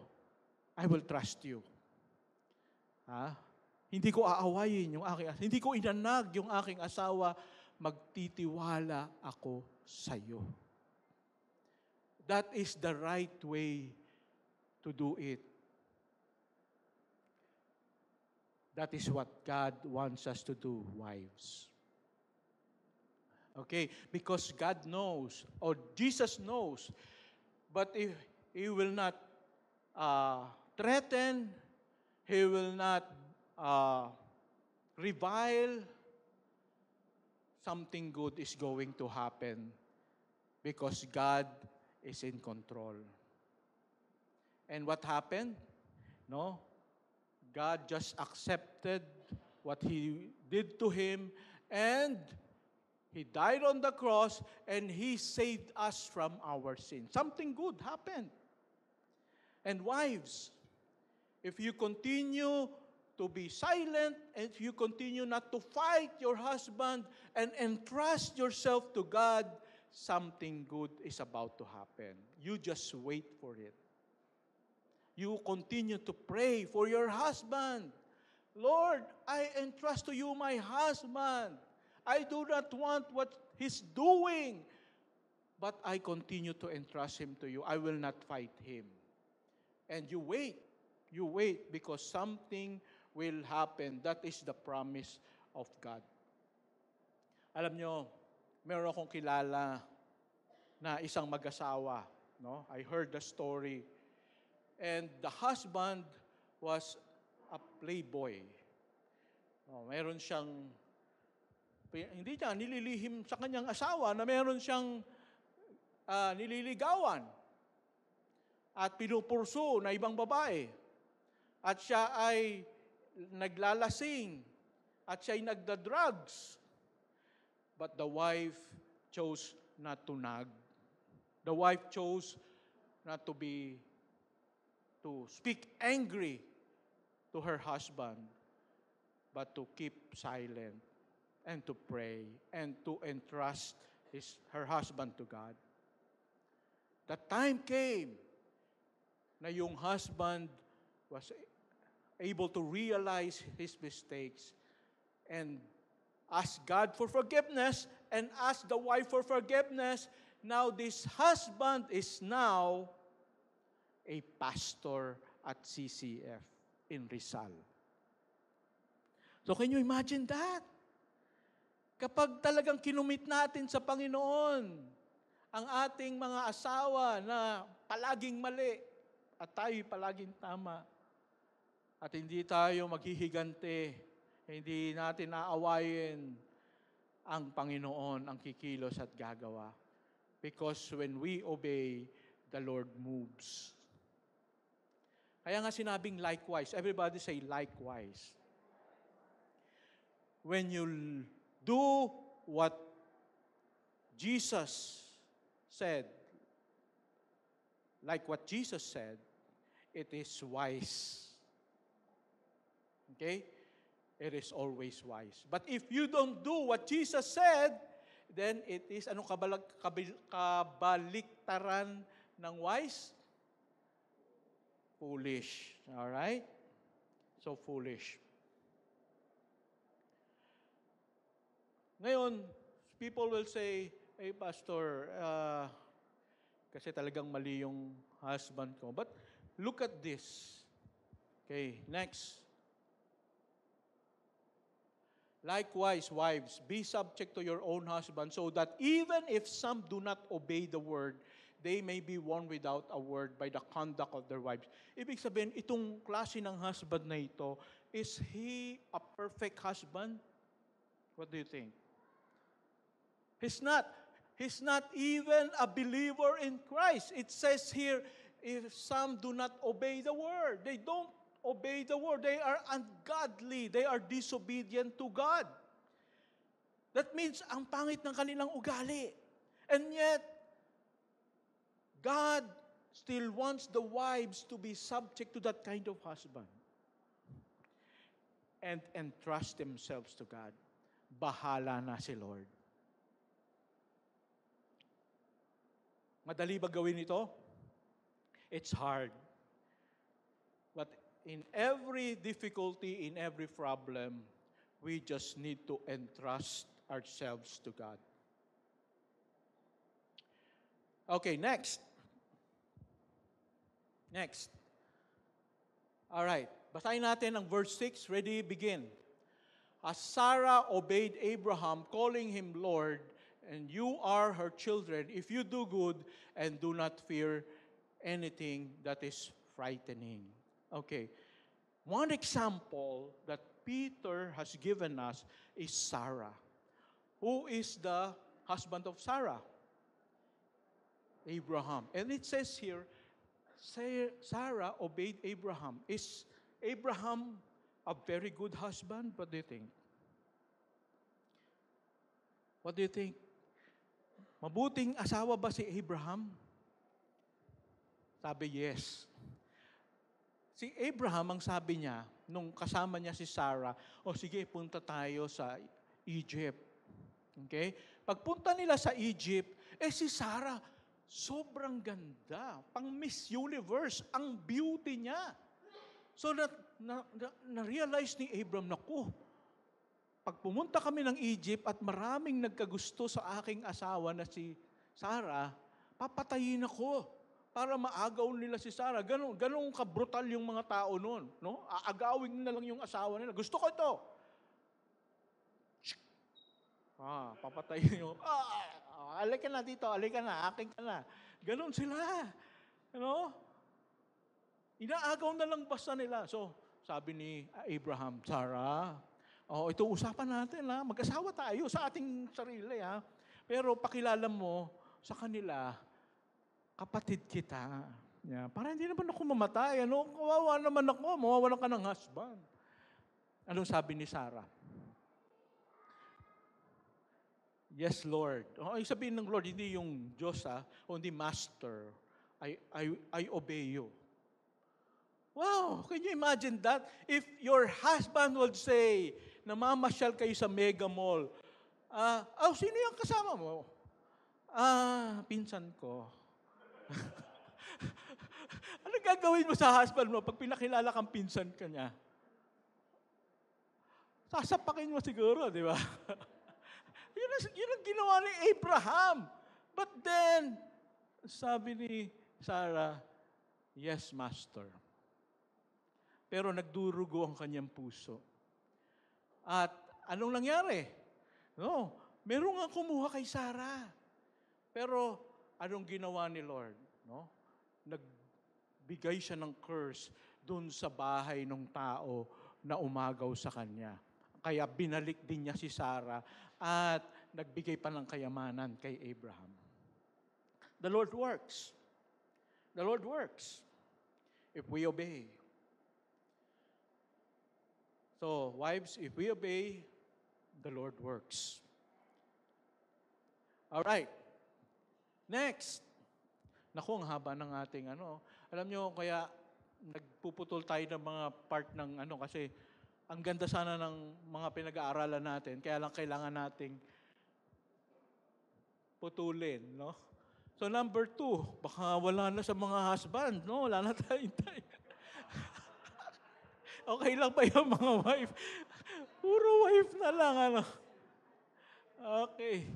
I will trust you. Hindi ko aawayin yung aking asawa. Hindi ko inanag yung aking asawa. Magtitiwala ako sa iyo. That is the right way to do it. That is what God wants us to do, wives. Okay? Because God knows, or Jesus knows, but if He will not threaten, He will not revile, something good is going to happen because God is in control. And what happened? No? God just accepted what He did to him, and He died on the cross, and He saved us from our sins. Something good happened. And wives, if you continue to be silent, and if you continue not to fight your husband and entrust yourself to God, something good is about to happen. You just wait for it. You continue to pray for your husband. Lord, I entrust to you my husband. I do not want what he's doing, but I continue to entrust him to you. I will not fight him. And you wait. You wait because something will happen. That is the promise of God. Alam nyo, meron akong kilala na isang mag-asawa. No? I heard the story. And the husband was a playboy. Meron siyang, hindi niya nililihim sa kanyang asawa na meron siyang nililigawan at pinupurso na ibang babae. At siya ay naglalasing at siya ay nagda-drugs. But the wife chose not to nag. The wife chose not to speak angry to her husband, but to keep silent and to pray and to entrust her husband to God. The time came na yung husband was able to realize his mistakes and ask God for forgiveness and ask the wife for forgiveness. Now this husband is now a pastor at CCF in Rizal. So can you imagine that? Kapag talagang kinumit natin sa Panginoon ang ating mga asawa na palaging mali at tayo palaging tama at hindi tayo maghihigante, hindi natin aawayin ang Panginoon ang kikilos at gagawa. Because when we obey, the Lord moves. Kaya nga sinabing likewise. Everybody say likewise. When you do what Jesus said, like what Jesus said, it is wise. Okay? It is always wise. But if you don't do what Jesus said, then it is, anong kabaliktaran ng wise? Foolish. Alright? So, foolish. Ngayon, people will say, hey, Pastor, kasi talagang mali yung husband ko. But look at this. Okay, next. Likewise, wives, be subject to your own husband, so that even if some do not obey the word, they may be won without a word by the conduct of their wives. Ibig sabihin, itong klase ng husband na ito, is he a perfect husband? What do you think? He's not. He's not even a believer in Christ. It says here, if some do not obey the word, they don't obey the word. They are ungodly. They are disobedient to God. That means, ang pangit ng kanilang ugali. And yet, God still wants the wives to be subject to that kind of husband and entrust themselves to God. Bahala na si Lord. Madali ba gawin ito? It's hard. But in every difficulty, in every problem, we just need to entrust ourselves to God. Okay, next. Next. All right. Basahin natin ang verse 6. Ready? Begin. As Sarah obeyed Abraham, calling him Lord, and you are her children, if you do good and do not fear anything that is frightening. Okay. One example that Peter has given us is Sarah. Who is the husband of Sarah? Abraham. And it says here, Sarah obeyed Abraham. Is Abraham a very good husband? What do you think? What do you think? Mabuting asawa ba si Abraham? Sabi, yes. Si Abraham, ang sabi niya, nung kasama niya si Sarah, sige, punta tayo sa Egypt. Okay? Pagpunta nila sa Egypt, si Sarah, sobrang ganda. Pang Miss Universe, ang beauty niya. So, na-realize ni Abraham, naku, pag pumunta kami ng Egypt at maraming nagkagusto sa aking asawa na si Sarah, papatayin ako para maagaw nila si Sarah. Ganun kabrutal yung mga tao noon. No? Aagawin na lang yung asawa nila. Gusto ko ito. Papatayin yung, alika na dito, alika na, akin ka na. Ganon sila. Ano? Inaagaw na lang basta nila. So, sabi ni Abraham, Sarah, ito usapan natin, ha? Mag-asawa tayo sa ating sarili. Ha? Pero pakilala mo sa kanila, kapatid kita. Yeah. Para hindi naman ako mamatay. Ano? Kawawa naman ako, mawawalan ka ng husband. Anong sabi ni Sarah? Yes, Lord. Ay sabihin ng Lord, hindi yung Diyos, hindi Master. I obey you. Wow, can you imagine that? If your husband would say, namamasyal kayo sa mega mall, sino yung kasama mo? Pinsan ko. Ano gagawin mo sa husband mo pag pinakilala kang pinsan ka niya? Sasapakin mo siguro, di ba? Yun ang ginawa ni Abraham. But then, sabi ni Sarah, yes, Master. Pero nagdurugo ang kanyang puso. At anong nangyari? No, meron nga kumuha kay Sarah. Pero anong ginawa ni Lord? No? Nagbigay siya ng curse doon sa bahay ng tao na umagaw sa kanya. Kaya binalik din niya si Sarah at nagbigay pa ng kayamanan kay Abraham. The Lord works. The Lord works if we obey. So, wives, if we obey, the Lord works. All right. Next. Naku, ang haba ng ating ano. Alam nyo, kaya nagpuputol tayo ng mga part ng ano kasi ang ganda sana ng mga pinag-aaralan natin. Kaya lang kailangan nating putulin, no? So number 2, baka wala na sa mga husband, no? Wala na tayong time. Okay lang pa yung mga wife. Puro wife na lang, ano? Okay.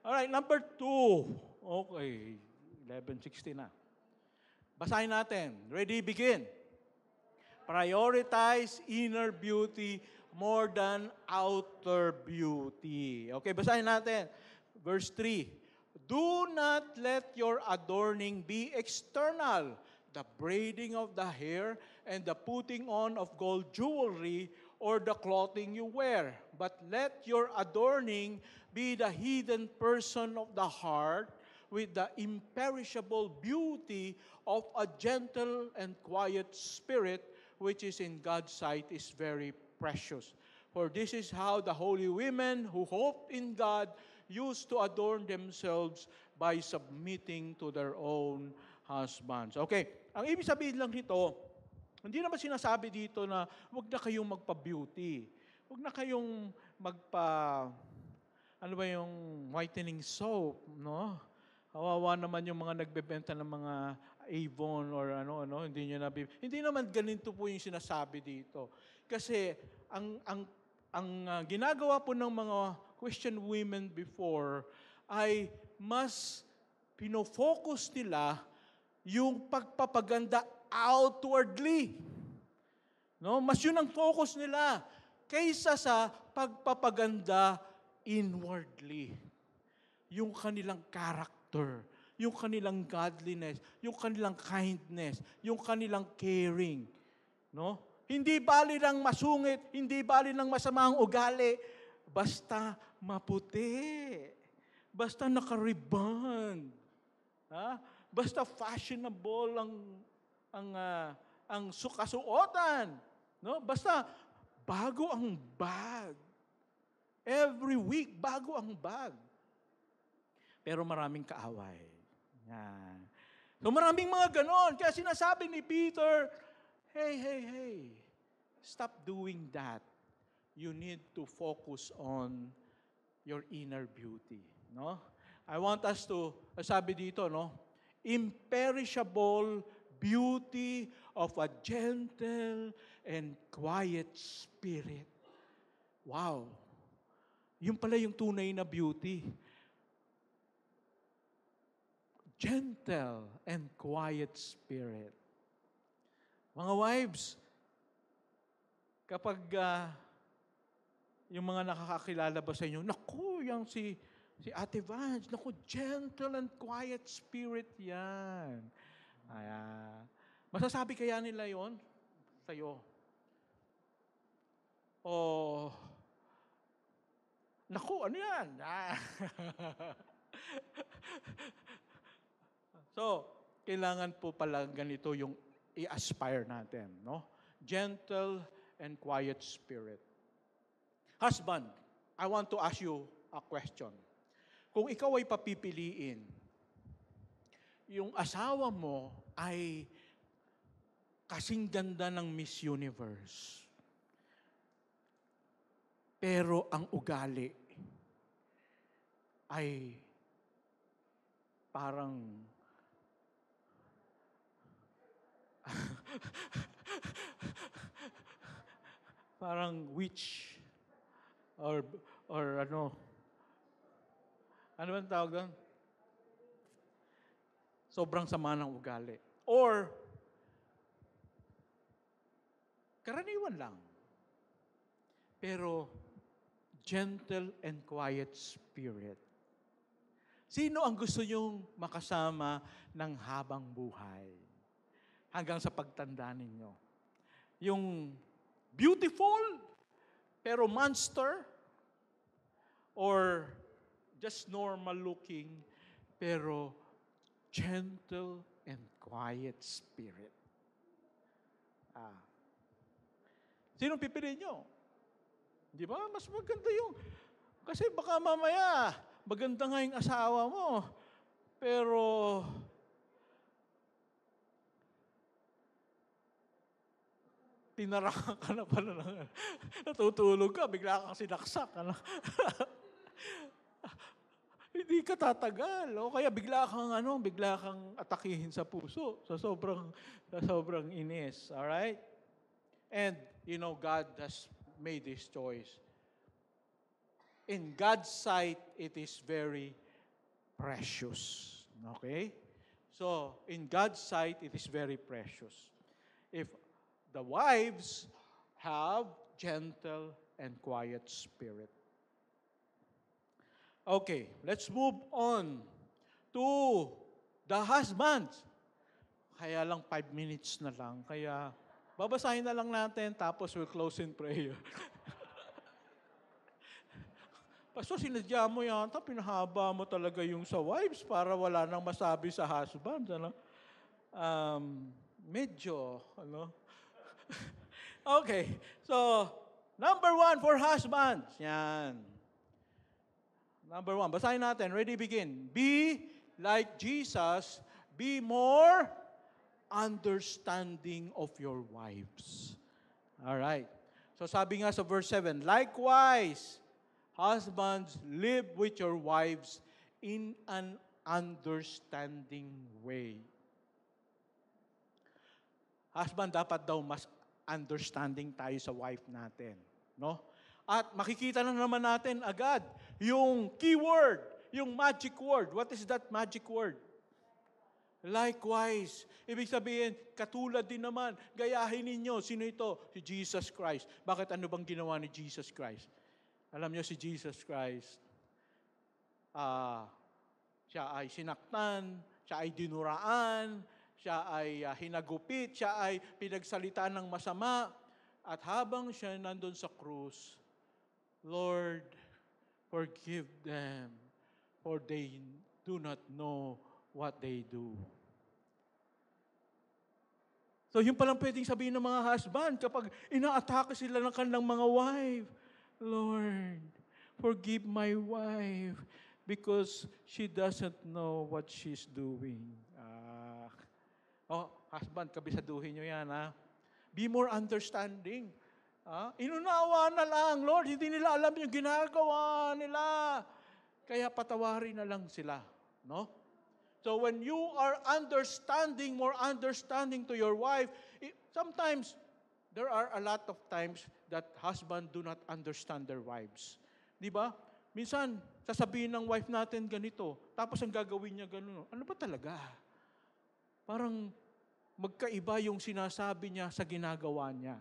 Alright, number 2. Okay, 11:60 na. Basahin natin. Ready, begin. Prioritize inner beauty more than outer beauty. Okay, basahin natin. Verse 3. Do not let your adorning be external, the braiding of the hair and the putting on of gold jewelry or the clothing you wear, but let your adorning be the hidden person of the heart with the imperishable beauty of a gentle and quiet spirit, which is in God's sight is very precious. For this is how the holy women who hoped in God used to adorn themselves by submitting to their own husbands. Okay, ang ibig sabihin lang nito, hindi naman sinasabi dito na huwag na kayong magpa-beauty. Huwag na kayong ano ba yung whitening soap, no? Kawawa naman yung mga nagbebenta ng mga Avon or ano, hindi naman ganito po yung sinasabi dito. Kasi ang ginagawa po ng mga Christian women before ay mas pinofocus nila yung pagpapaganda outwardly. No? Mas yun ang focus nila kaysa sa pagpapaganda inwardly. Yung kanilang character, yung kanilang godliness, yung kanilang kindness, yung kanilang caring. No? Hindi bali lang masungit, hindi bali lang masama ang ugali, basta maputi. Basta naka-ribbon. Ha? Basta fashionable ang kasuotan. No? Basta bago ang bag. Every week, bago ang bag. Pero maraming kaaway. Yan. So maraming mga ganon. Kaya sinasabi ni Peter, hey, stop doing that. You need to focus on your inner beauty. No? I want us to, sabi dito, no? Imperishable beauty of a gentle and quiet spirit. Wow. Yun pala yung tunay na beauty. Gentle and quiet spirit. Mga wives, kapag yung mga nakakakilala ba sa inyo, naku, yung si Ate Vance, naku, gentle and quiet spirit yan. Masasabi kaya nila yon sa'yo? O, naku, ano yan? So, kailangan po pala ganito yung i-aspire natin, no? Gentle and quiet spirit. Husband, I want to ask you a question. Kung ikaw ay papipiliin, yung asawa mo ay kasing ganda ng Miss Universe, pero ang ugali ay parang parang witch or ano bang tawag doon? Sobrang sama ng ugali. Or karaniwan lang. Pero gentle and quiet spirit. Sino ang gusto nyong makasama ng habang buhay? Hanggang sa pagtanda ninyo. Yung beautiful, pero monster, or just normal looking, pero gentle and quiet spirit. Sinong pipiliin nyo? Di ba? Mas maganda yung, kasi baka mamaya, maganda nga yung asawa mo, pero tinarakan ka na pala natutulog ka, bigla kang sinaksak. Ano? Hindi ka tatagal. O kaya bigla kang atakihin sa puso sa sobrang inis. All right? And God has made this choice. In God's sight, it is very precious. Okay? So, in God's sight, it is very precious. If the wives have gentle and quiet spirit. Okay, let's move on to the husbands. Kaya lang 5 minutes na lang. Kaya babasahin na lang natin tapos we'll close in prayer. Pastor, sinadya mo yata, pinahaba mo talaga yung sa wives para wala nang masabi sa husbands. Ano? Medyo, ano? Okay, so, number 1 for husbands. Yan. Number 1, basahin natin. Ready, begin. Be like Jesus, be more understanding of your wives. All right. So sabi nga sa verse 7, likewise, husbands, live with your wives in an understanding way. Husband, dapat daw mas understanding tayo sa wife natin. No? At makikita na naman natin agad yung keyword, yung magic word. What is that magic word? Likewise. Ibig sabihin, katulad din naman, gayahin ninyo. Sino ito? Si Jesus Christ. Bakit ano bang ginawa ni Jesus Christ? Alam niyo si Jesus Christ, siya ay sinaktan, siya ay dinuraan, siya ay hinagupit, siya ay pinagsalitaan ng masama. At habang siya nandun sa krus, Lord, forgive them, for they do not know what they do. So yun palang pwedeng sabihin ng mga husband kapag ina-atake sila ng kanilang mga wife. Lord, forgive my wife because she doesn't know what she's doing. Husband, kabisaduhin nyo yan, ha? Be more understanding. Inunawa na lang, Lord, hindi nila alam yung ginagawa nila. Kaya patawarin na lang sila. No? So when you are understanding, more understanding to your wife, sometimes, there are a lot of times that husband do not understand their wives. Di ba? Minsan, sasabihin ng wife natin ganito, tapos ang gagawin niya gano'n. Ano ba talaga? Parang magkaiba yung sinasabi niya sa ginagawa niya.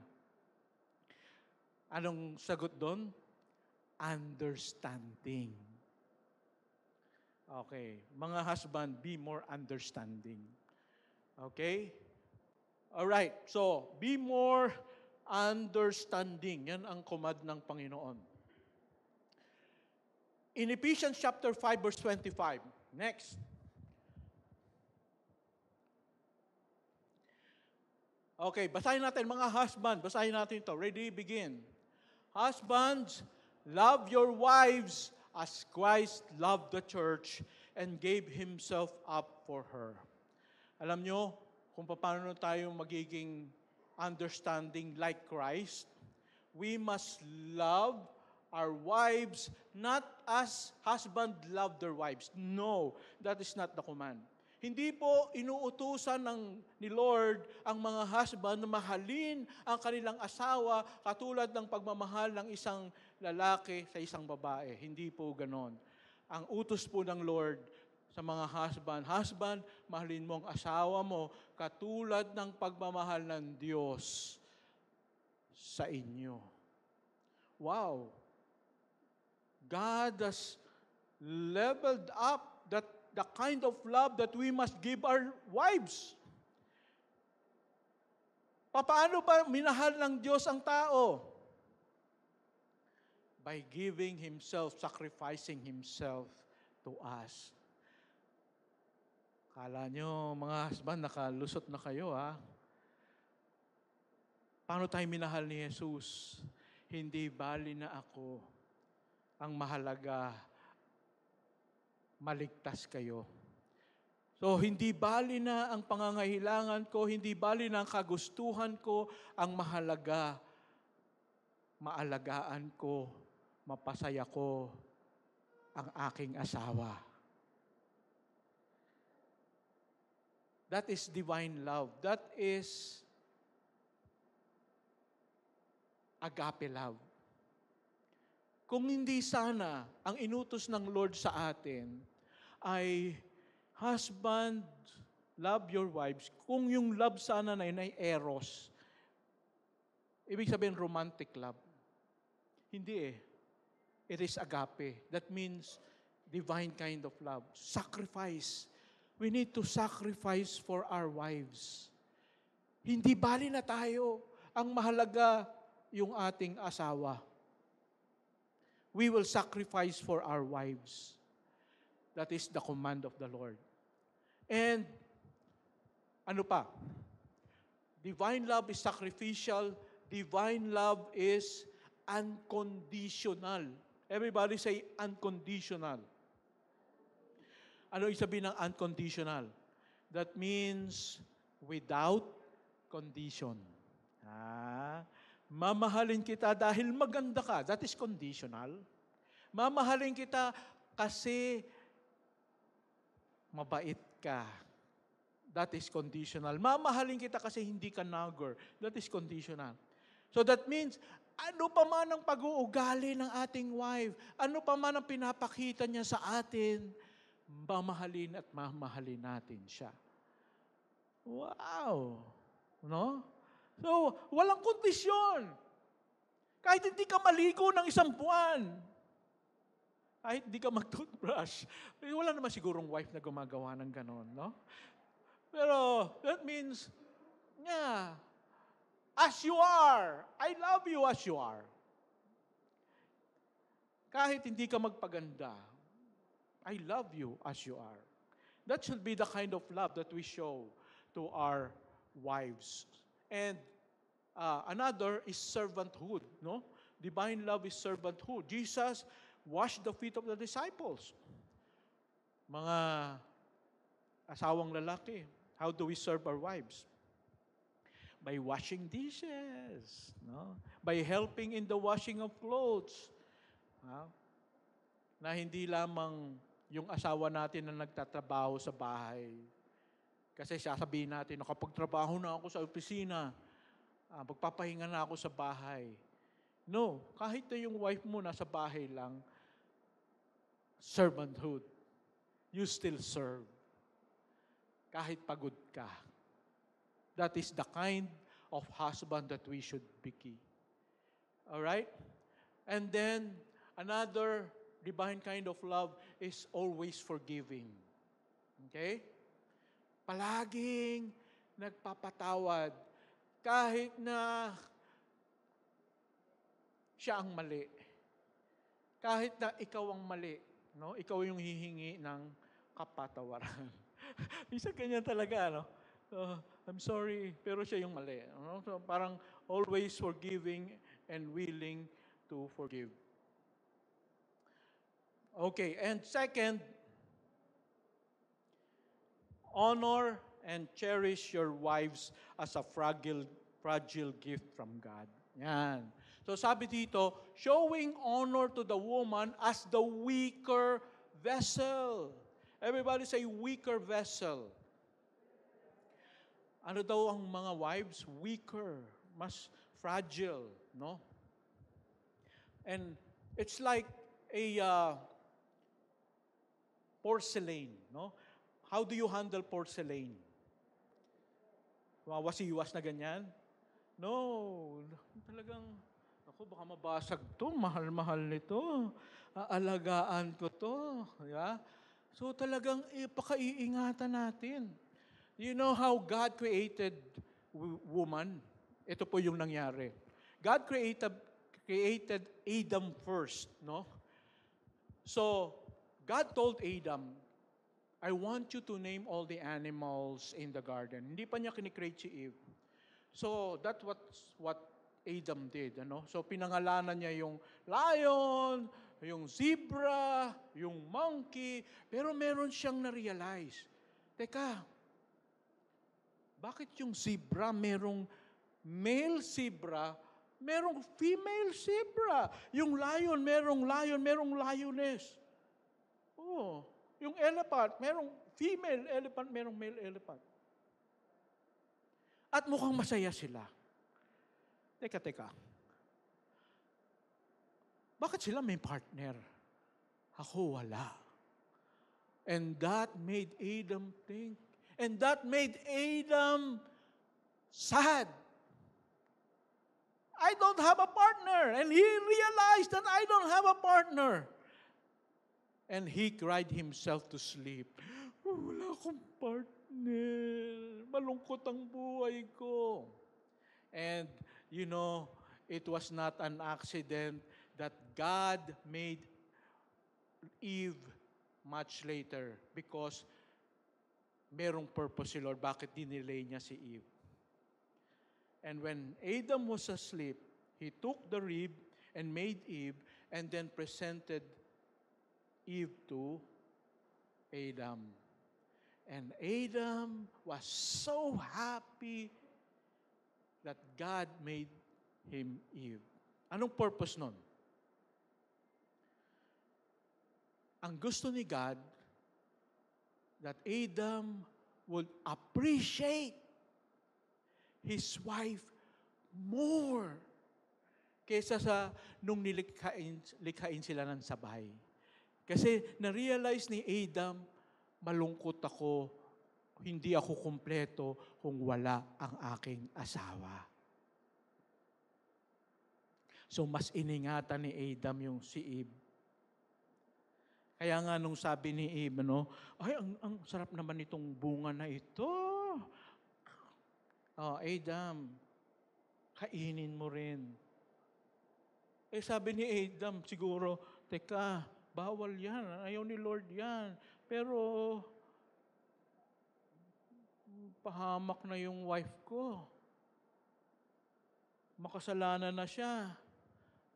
Anong sagot doon? Understanding. Okay. Mga husband, be more understanding. Okay? Alright. So, be more understanding. Yan ang command ng Panginoon. In Ephesians chapter 5, verse 25. Next. Okay, basahin natin mga husband. Basahin natin ito. Ready, begin. Husbands, love your wives as Christ loved the church and gave Himself up for her. Alam nyo, kung paano tayo magiging understanding like Christ, we must love our wives not as husband love their wives. No, that is not the command. Hindi po inuutusan ni Lord ang mga husband na mahalin ang kanilang asawa katulad ng pagmamahal ng isang lalaki sa isang babae. Hindi po ganon. Ang utos po ng Lord sa mga husband, mahalin mo ang asawa mo katulad ng pagmamahal ng Diyos sa inyo. Wow! God has leveled up the kind of love that we must give our wives. Paano ba minahal ng Diyos ang tao? By giving Himself, sacrificing Himself to us. Kala nyo, mga husband, nakalusot na kayo, ha? Paano tayo minahal ni Jesus? Hindi bali na ako. Ang mahalaga, maligtas kayo. So, hindi bali na ang pangangailangan ko, hindi bali na ang kagustuhan ko, ang mahalaga, maalagaan ko, mapasaya ko ang aking asawa. That is divine love. That is agape love. Kung hindi sana ang inutos ng Lord sa atin ay husband, love your wives, kung yung love sana na yun ay eros, ibig sabihin romantic love. Hindi eh. It is agape. That means divine kind of love. Sacrifice. We need to sacrifice for our wives. Hindi bali na tayo. Ang mahalaga yung ating asawa. We will sacrifice for our wives. That is the command of the Lord. And, ano pa? Divine love is sacrificial. Divine love is unconditional. Everybody say unconditional. Ano ibig sabihin ng unconditional? That means without condition. Mamahalin kita dahil maganda ka. That is conditional. Mamahalin kita kasi mabait ka. That is conditional. Mamahalin kita kasi hindi ka nagger. That is conditional. So that means, ano pa man ang pag-uugali ng ating wife, ano pa man ang pinapakita niya sa atin, mamahalin at mamahalin natin siya. Wow! No? So, walang kondisyon. Kahit hindi ka maligo ng 1 buwan, kahit hindi ka mag-toothbrush, wala naman sigurong wife na gumagawa ng ganon, no? Pero, that means, yeah, as you are, I love you as you are. Kahit hindi ka magpaganda, I love you as you are. That should be the kind of love that we show to our wives. And another is servanthood, no? Divine love is servanthood. Jesus washed the feet of the disciples. Mga asawang lalaki, how do we serve our wives? By washing dishes, no? By helping in the washing of clothes. Na hindi lamang yung asawa natin na nagtatrabaho sa bahay. Kasi sasabihin natin, nakapagtrabaho na ako sa opisina, magpapahinga na ako sa bahay. No, kahit na yung wife mo nasa bahay lang, servanthood. You still serve. Kahit pagod ka. That is the kind of husband that we should be. Alright? And then, another divine kind of love is always forgiving. Okay? Palaging nagpapatawad kahit na siya ang mali. Kahit na ikaw ang mali, no? Ikaw yung hihingi ng kapatawaran. Minsan ganyan talaga, no? I'm sorry, pero siya yung mali. No? So parang always forgiving and willing to forgive. Okay, and second, honor and cherish your wives as a fragile gift from God. Yan. So sabi dito, showing honor to the woman as the weaker vessel. Everybody say weaker vessel. Ano daw ang mga wives? Weaker, mas fragile, no? And it's like a porcelain, no? How do you handle porcelain? Wasiwas na ganyan? No. Talagang, ako baka mabasag to, mahal-mahal nito. Aalagaan ko to. Yeah? So talagang pakaiingatan natin. You know how God created woman? Ito po yung nangyari. God created Adam first, no? So, God told Adam, I want you to name all the animals in the garden. Hindi pa niya kinikreate si Eve. So that's what Adam did. Ano? So pinangalanan niya yung lion, yung zebra, yung monkey, pero meron siyang na-realize. Teka, bakit yung zebra merong male zebra, merong female zebra? Yung lion, merong lioness. Oh, yung elephant, merong female elephant, merong male elephant. At mukhang masaya sila. Teka. Bakit sila may partner? Ako wala. And that made Adam think. And that made Adam sad. I don't have a partner. And he realized that I don't have a partner. And he cried himself to sleep. Oh, wala akong partner. Malungkot ang buhay ko. And, it was not an accident that God made Eve much later because merong purpose si Lord. Bakit dinelay niya si Eve? And when Adam was asleep, he took the rib and made Eve and then presented Eve to Adam. And Adam was so happy that God made him Eve. Anong purpose nun? Ang gusto ni God, that Adam would appreciate his wife more kaysa sa nung likhain sila ng sabay. Kasi na-realize ni Adam, malungkot ako, hindi ako kumpleto kung wala ang aking asawa. So mas iningatan ni Adam yung si Eve. Kaya nga nung sabi ni Eve, ay, ang sarap naman itong bunga na ito. Oh, Adam, kainin mo rin. Sabi ni Adam, siguro, teka, bawal yan. Ayaw ni Lord yan. Pero, pahamak na yung wife ko. Makasalanan na siya.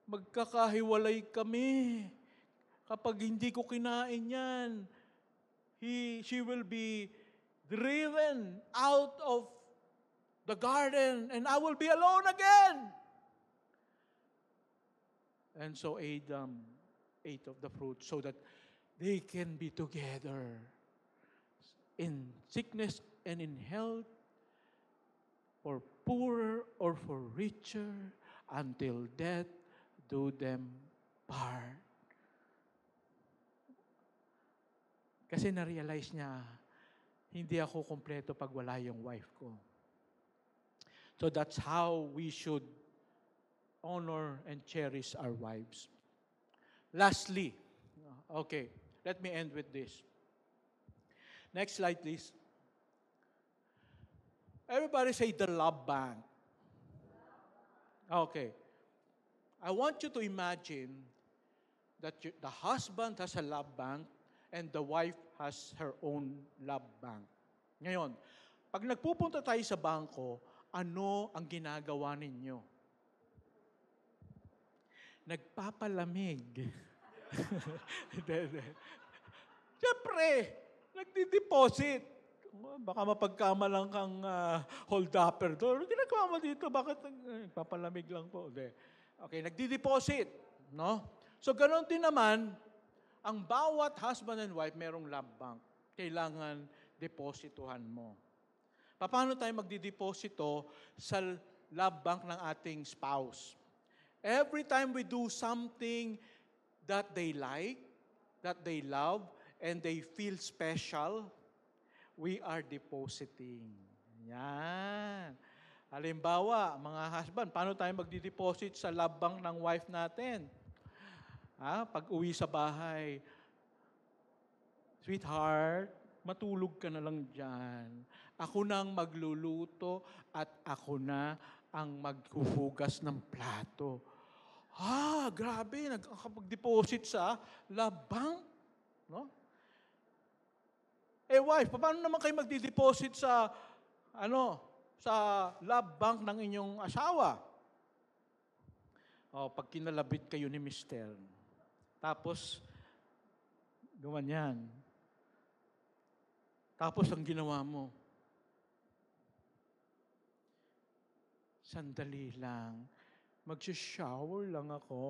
Magkakahiwalay kami. Kapag hindi ko kinain yan, she will be driven out of the garden and I will be alone again. And so Adam ate of the fruit so that they can be together in sickness and in health, for poorer or for richer, until death do them part. Kasi na-realize niya, hindi ako kompleto pag wala yung wife ko. So that's how we should honor and cherish our wives. Lastly, okay, let me end with this. Next slide, please. Everybody say the love bank. Okay. I want you to imagine that the husband has a love bank and the wife has her own love bank. Ngayon, pag nagpupunta tayo sa bangko, ano ang ginagawa ninyo? Nagpapalamig. Siyempre, nagdi-deposit. Baka mapagkamalang kang hold-upper doon. Ginagawa mo dito, bakit nagpapalamig lang po? Okay, nagdi-deposit. No? So, ganoon din naman, ang bawat husband and wife merong love bank. Kailangan deposituhan mo. Paano tayo magdideposito sa love bank ng ating spouse? Every time we do something that they like, that they love, and they feel special, we are depositing. Yan. Halimbawa, mga husband, paano tayo magdideposit sa love bank ng wife natin? Pag uwi sa bahay, sweetheart, matulog ka na lang dyan. Ako na ang magluluto at ako na ang maghuhugas ng plato. Grabe, nakakapag-deposit sa love bank. No? Wife, paano naman kayo magdi-deposit sa sa love bank ng inyong asawa. O, pag kinalabit kayo ni Mister, tapos, gumanyan. Tapos, ang ginawa mo, sandali lang, mag-shower lang ako.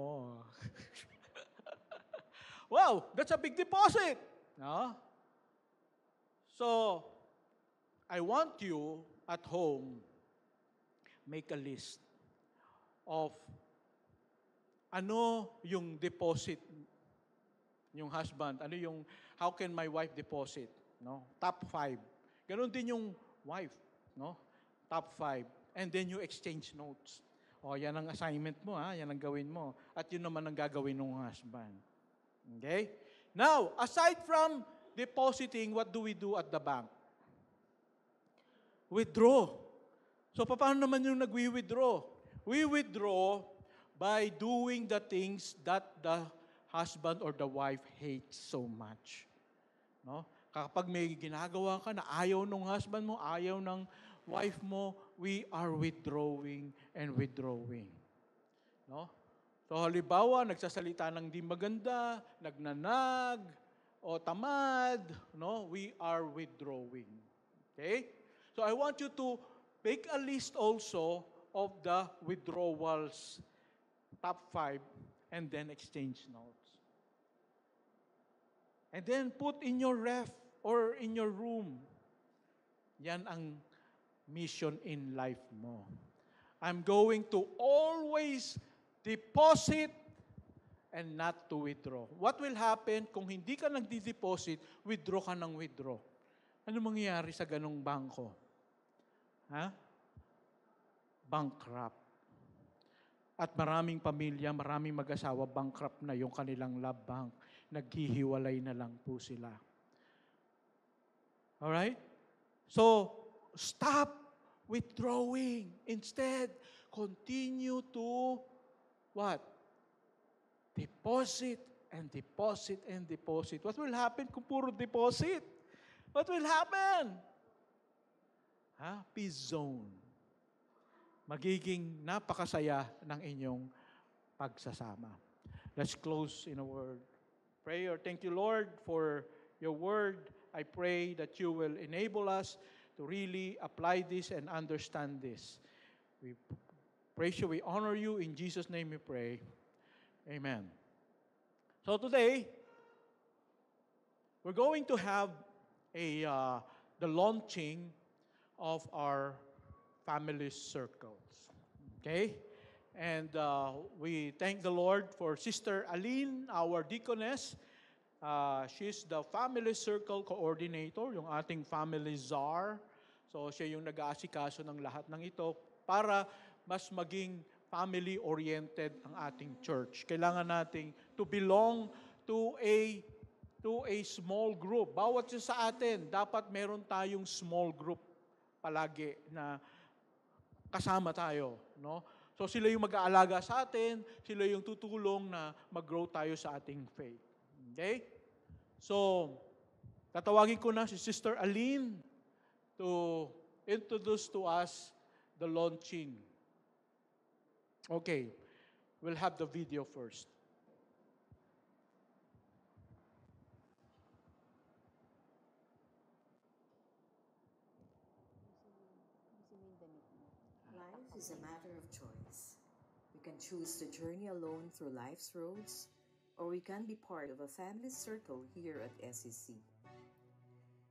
Wow, that's a big deposit. No? So, I want you at home, make a list of ano yung deposit yung husband, ano yung how can my wife deposit, no? Top 5. Ganon din yung wife, no? Top 5. And then you exchange notes. O, yan ang assignment mo, ha? Yan ang gawin mo. At yun naman ang gagawin ng husband. Okay? Now, aside from depositing, what do we do at the bank? Withdraw. So, paano naman yung nagwi-withdraw? We withdraw by doing the things that the husband or the wife hates so much. No? Kapag may ginagawa ka na ayaw ng husband mo, ayaw ng wife mo, we are withdrawing and withdrawing. No? So halimbawa, nagsasalita ng di maganda, nagnanag, o tamad, no? We are withdrawing. Okay? So I want you to make a list also of the withdrawals, top 5, and then exchange notes. And then put in your ref or in your room. Yan ang mission in life mo. I'm going to always deposit and not to withdraw. What will happen kung hindi ka nagdi-deposit, withdraw ka ng withdraw? Ano mangyayari sa ganong bangko? Ha? Bankrupt. At maraming pamilya, maraming mag-asawa, bankrupt na yung kanilang love bank. Naghihiwalay na lang po sila. Alright? So, stop withdrawing. Instead, continue to what? Deposit and deposit and deposit. What will happen kung puro deposit? What will happen? Happy zone. Magiging napakasaya ng inyong pagsasama. Let's close in a word. Prayer. Thank you, Lord, for your word. I pray that you will enable us to really apply this and understand this. We praise you, we honor you. In Jesus' name we pray. Amen. So today, we're going to have the launching of our family circles. Okay? And we thank the Lord for Sister Aline, our deaconess. She's the family circle coordinator, yung ating family czar. So siya yung nag-aasikaso ng lahat ng ito para mas maging family-oriented ang ating church. Kailangan nating to belong to a small group. Bawat isa sa atin, dapat meron tayong small group palagi na kasama tayo, no? So sila yung mag-aalaga sa atin, sila yung tutulong na mag-grow tayo sa ating faith. Okay? So, tatawagin ko na si Sister Aline to introduce to us the launching. Okay. We'll have the video first. Life is a matter of choice. We can choose to journey alone through life's roads, or we can be part of a family circle here at SEC.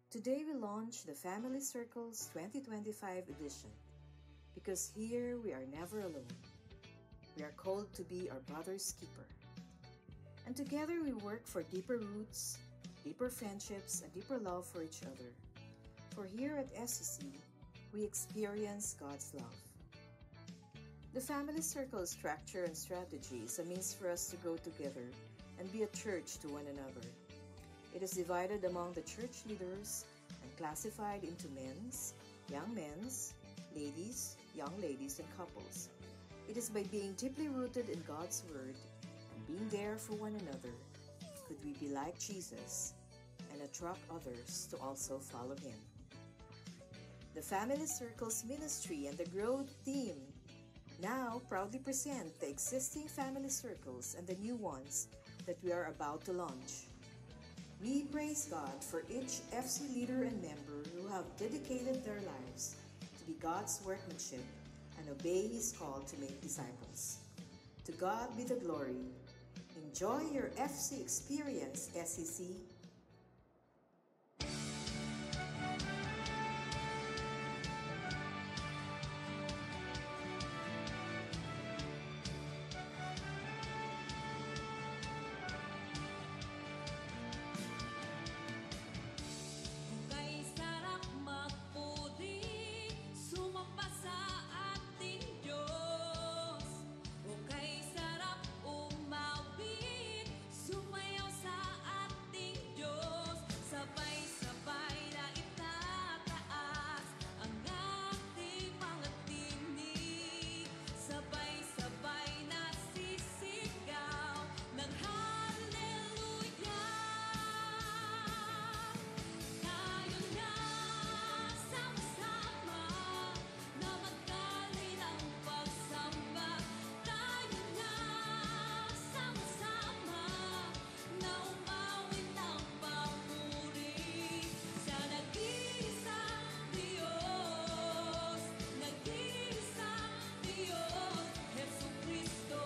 Today we launch the Family Circles 2025 edition, because here we are never alone. We are called to be our brother's keeper. And together we work for deeper roots, deeper friendships, and deeper love for each other. For here at SEC, we experience God's love. The family circle structure and strategy is a means for us to go together and be a church to one another. It is divided among the church leaders and classified into men's, young men's, ladies, young ladies, and couples. It is by being deeply rooted in God's Word and being there for one another could we be like Jesus and attract others to also follow Him. the Family Circles Ministry and the Growth Team now proudly present the existing family circles and the new ones that we are about to launch. We praise God for each FC leader and member who have dedicated their lives to be God's workmanship and obey His call to make disciples. To God be the glory. Enjoy your FC experience, SEC. Kay sarap magpuri, sumapa sa ating Diyos. O kay sarap umawit, sumayaw sa ating Diyos. Sabay-sabay na itataas ang ating mga tinig. Sabay-sabay na sisigaw ng Hallelujah. Tayo na sama-sama na magkalay ng pagsamba. Tayo na sama-sama na umawit ng papuri sa nag-iisang Diyos, nag-iisang Diyos, Jesucristo.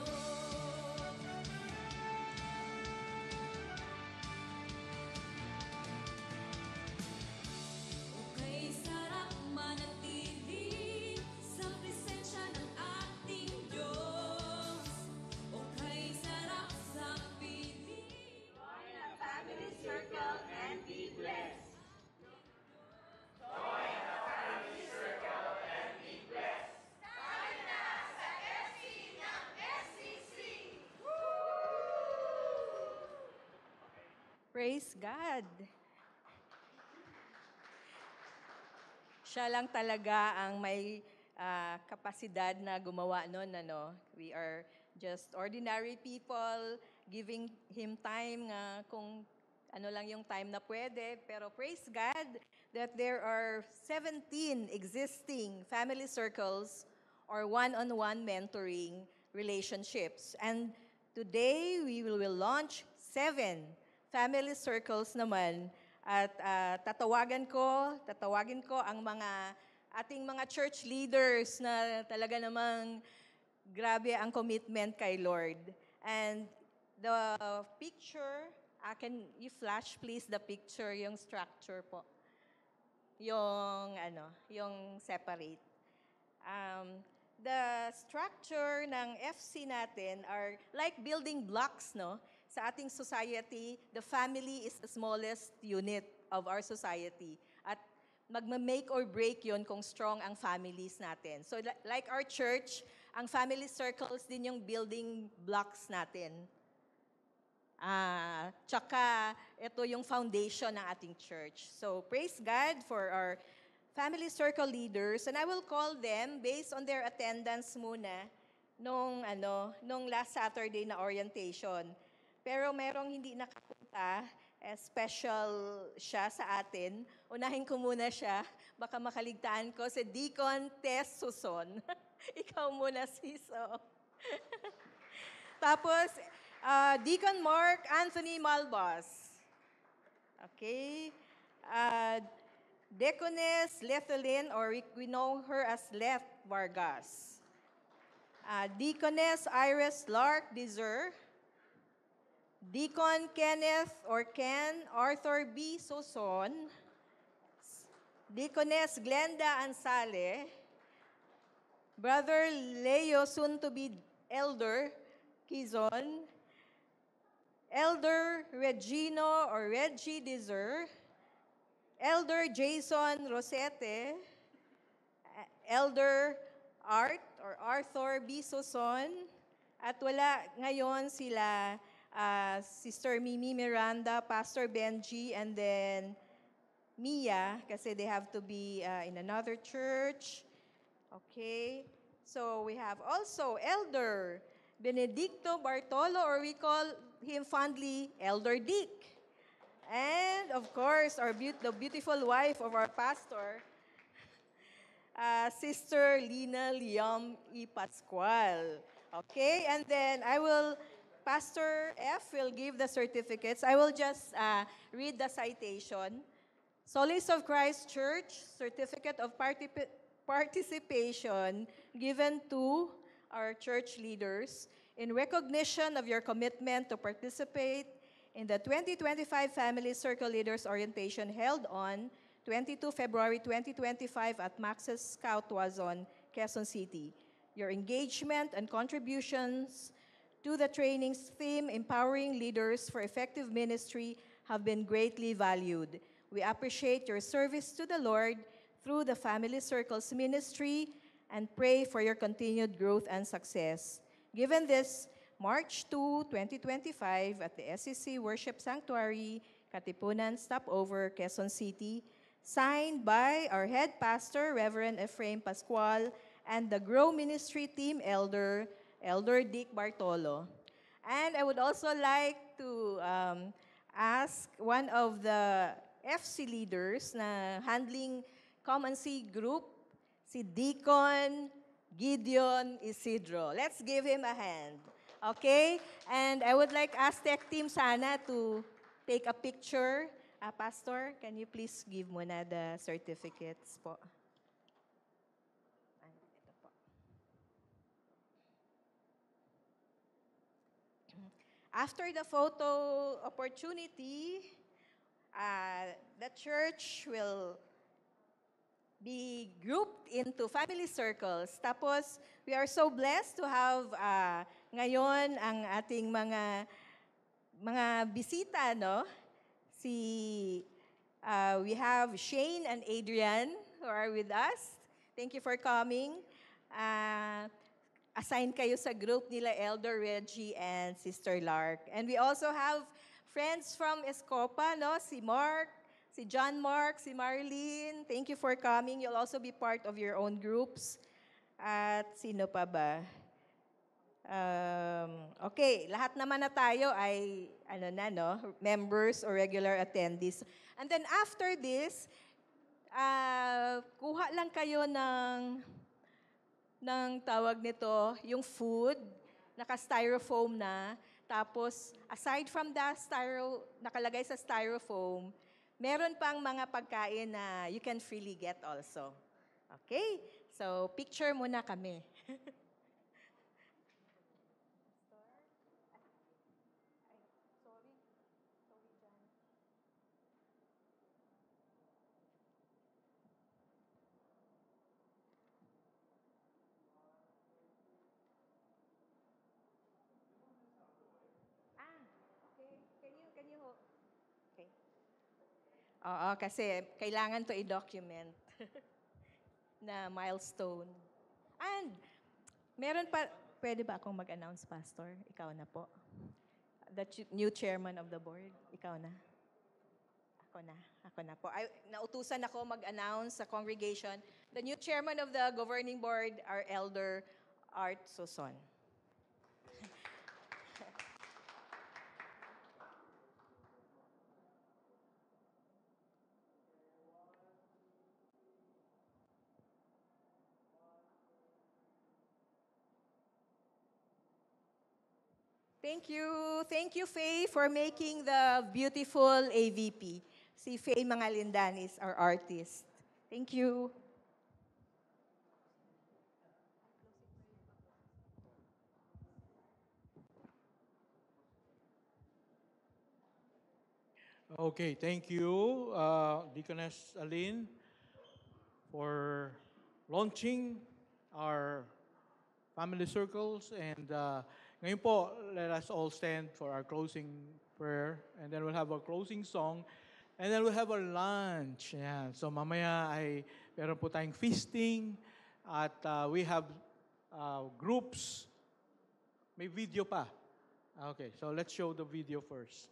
O kay sarap manatili sa presensya ng ating Diyos. O kay sarap sa piling. Join a family circle and be blessed. Praise God! Siya lang talaga ang may kapasidad na gumawa nun, ano. We are just ordinary people, giving Him time nga kung ano lang yung time na pwede. Pero praise God that there are 17 existing family circles or one-on-one mentoring relationships. And today, we will launch 7 family circles naman. At tatawagin ko ang ating mga church leaders na talaga namang grabe ang commitment kay Lord. And the picture, can you flash please the picture, yung structure po. Yung separate. The structure ng FC natin are like building blocks, no? Sa ating society, the family is the smallest unit of our society. At magma-make or break yon kung strong ang families natin. So like our church, ang family circles din yung building blocks natin. Tsaka ito yung foundation ng ating church. So praise God for our family circle leaders. And I will call them based on their attendance muna nung last Saturday na orientation. Pero merong hindi nakapunta, special siya sa atin. Unahin ko muna siya, baka makaligtaan ko, si Deacon Tess Suson. Ikaw muna, Siso. Tapos, Deacon Mark Anthony Malbas. Okay. Deaconess Lethelin, or we know her as Leth Vargas. Deaconess Iris Lark Deser. Deacon Kenneth or Ken Arthur B. Soson, Deaconess Glenda Ansale, Brother Leo, soon to be Elder Kizon, Elder Regino or Reggie Deser, Elder Jason Rosete, Elder Art or Arthur B. Soson, at wala ngayon sila Sister Mimi Miranda, Pastor Benji, and then Mia, kasi they have to be in another church. Okay. So we have also Elder Benedicto Bartolo, or we call him fondly Elder Dick. And of course, the beautiful wife of our pastor, Sister Lina Liam E. Pascual. Okay, and then Pastor F will give the certificates. I will just read the citation. Solace of Christ Church Certificate of Participation given to our church leaders in recognition of your commitment to participate in the 2025 Family Circle Leaders Orientation held on 22 February 2025 at Max's Scout Wazon, Quezon City. Your engagement and contributions to the training's theme, Empowering Leaders for Effective Ministry, have been greatly valued. We appreciate your service to the Lord through the Family Circles ministry and pray for your continued growth and success. Given this March 2, 2025 at the SEC Worship Sanctuary, Katipunan Stopover, Quezon City, signed by our head pastor, Reverend Ephraim Pascual, and the Grow Ministry Team Elder, Elder Dick Bartolo. And I would also like to ask one of the FC leaders na handling Come and See group, si Deacon Gideon Isidro. Let's give him a hand. Okay? And I would like Aztec team sana to take a picture. Pastor, can you please give muna the certificates po? Ito po. After the photo opportunity, the church will be grouped into family circles. Tapos, we are so blessed to have ngayon ang ating mga bisita, no? We have Shane and Adrian who are with us. Thank you for coming. Assign kayo sa group nila Elder Reggie and Sister Lark. And we also have friends from Escopa, no? Si Mark, si John Mark, si Marlene. Thank you for coming. You'll also be part of your own groups. At sino pa ba? Okay, lahat naman na tayo ay members or regular attendees. And then after this, kuha lang kayo ng tawag nito, yung food, naka-styrofoam na. Tapos, aside from the nakalagay sa styrofoam, meron pang mga pagkain na you can freely get also. Okay? So, picture muna kami. Oo, kasi kailangan to i-document na milestone. And, pwede ba akong mag-announce, Pastor? Ikaw na po. The new chairman of the board, ikaw na. Ako na po. Nautusan ako mag-announce sa congregation. The new chairman of the governing board, our Elder Art Soson. Thank you, Faye, for making the beautiful AVP. Si Faye Mangalindan is our artist. Thank you. Okay, thank you, Deaconess Aline, for launching our family circles. And ngayon po, let us all stand for our closing prayer. And then we'll have our closing song. And then we'll have our lunch. Ayan. So mamaya ay meron po tayong feasting. At we have groups. May video pa. Okay, so let's show the video first.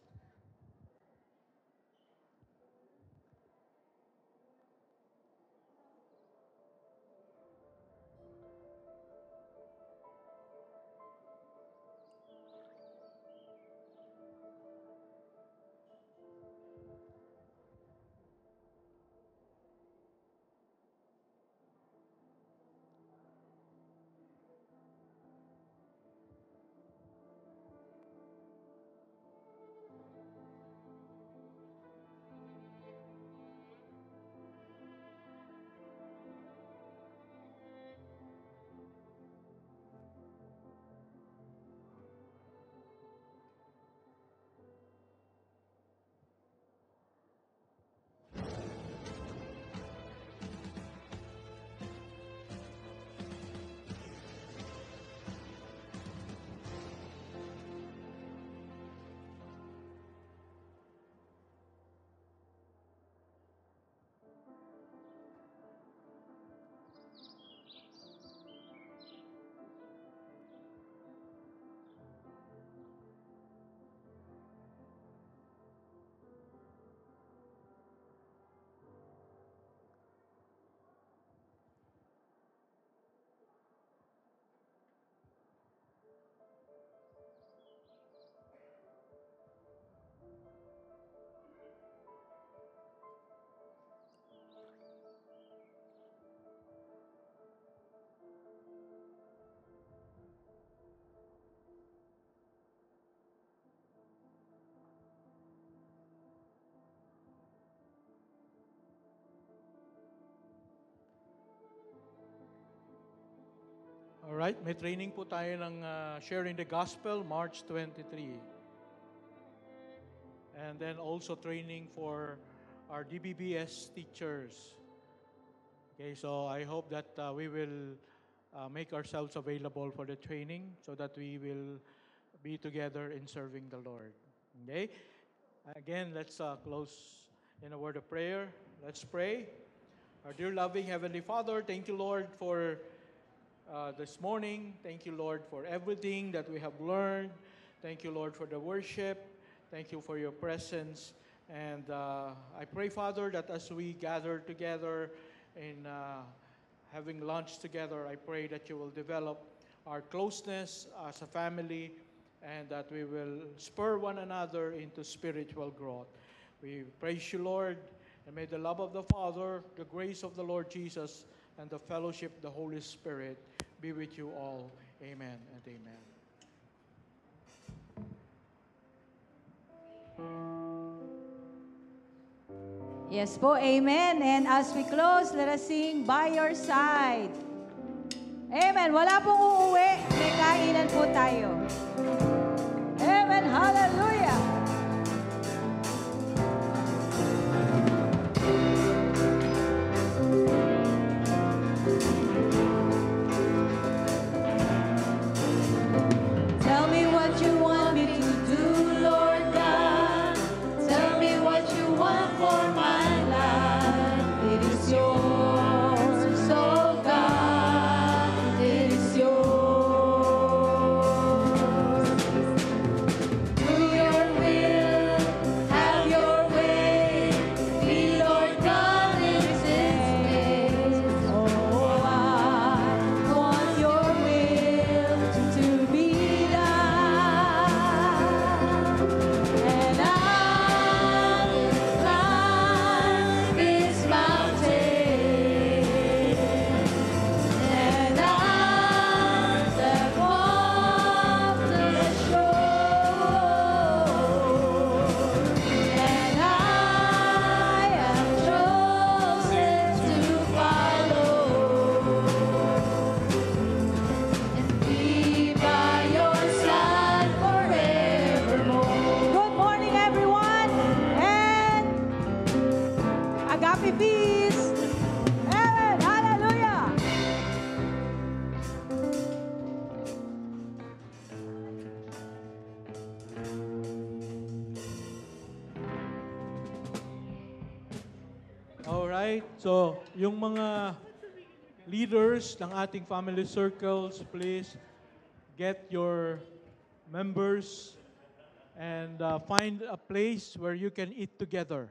Alright, may training po tayo ng Sharing the Gospel, March 23. And then also training for our DBBS teachers. Okay, so I hope that we will make ourselves available for the training so that we will be together in serving the Lord. Okay? Again, let's close in a word of prayer. Let's pray. Our dear loving Heavenly Father, thank you, Lord, for this morning. Thank you, Lord, for everything that we have learned. Thank you, Lord, for the worship. Thank you for your presence. And I pray, Father, that as we gather together in having lunch together, I pray that you will develop our closeness as a family and that we will spur one another into spiritual growth. We praise you, Lord, and may the love of the Father, the grace of the Lord Jesus, and the fellowship of the Holy Spirit be with you all. Amen and amen. Yes po, amen. And as we close, let us sing By Your Side. Amen. Wala pong uuwi. May kainan po tayo. Amen. Hallelujah. Tell me what you want me to do, Lord God. Tell me what you want for my life. It is yours, oh God. It is yours. Do your will, have your way. Be Lord God in this. Oh, I want your will to be done. And I will climb this mountain, and I will walk the shore, and I am chosen to follow and be by your side forevermore. Good morning, everyone. And agape peace. Amen. Hallelujah. Alright, so yung mga leaders ng ating family circles, please get your members and find a place where you can eat together.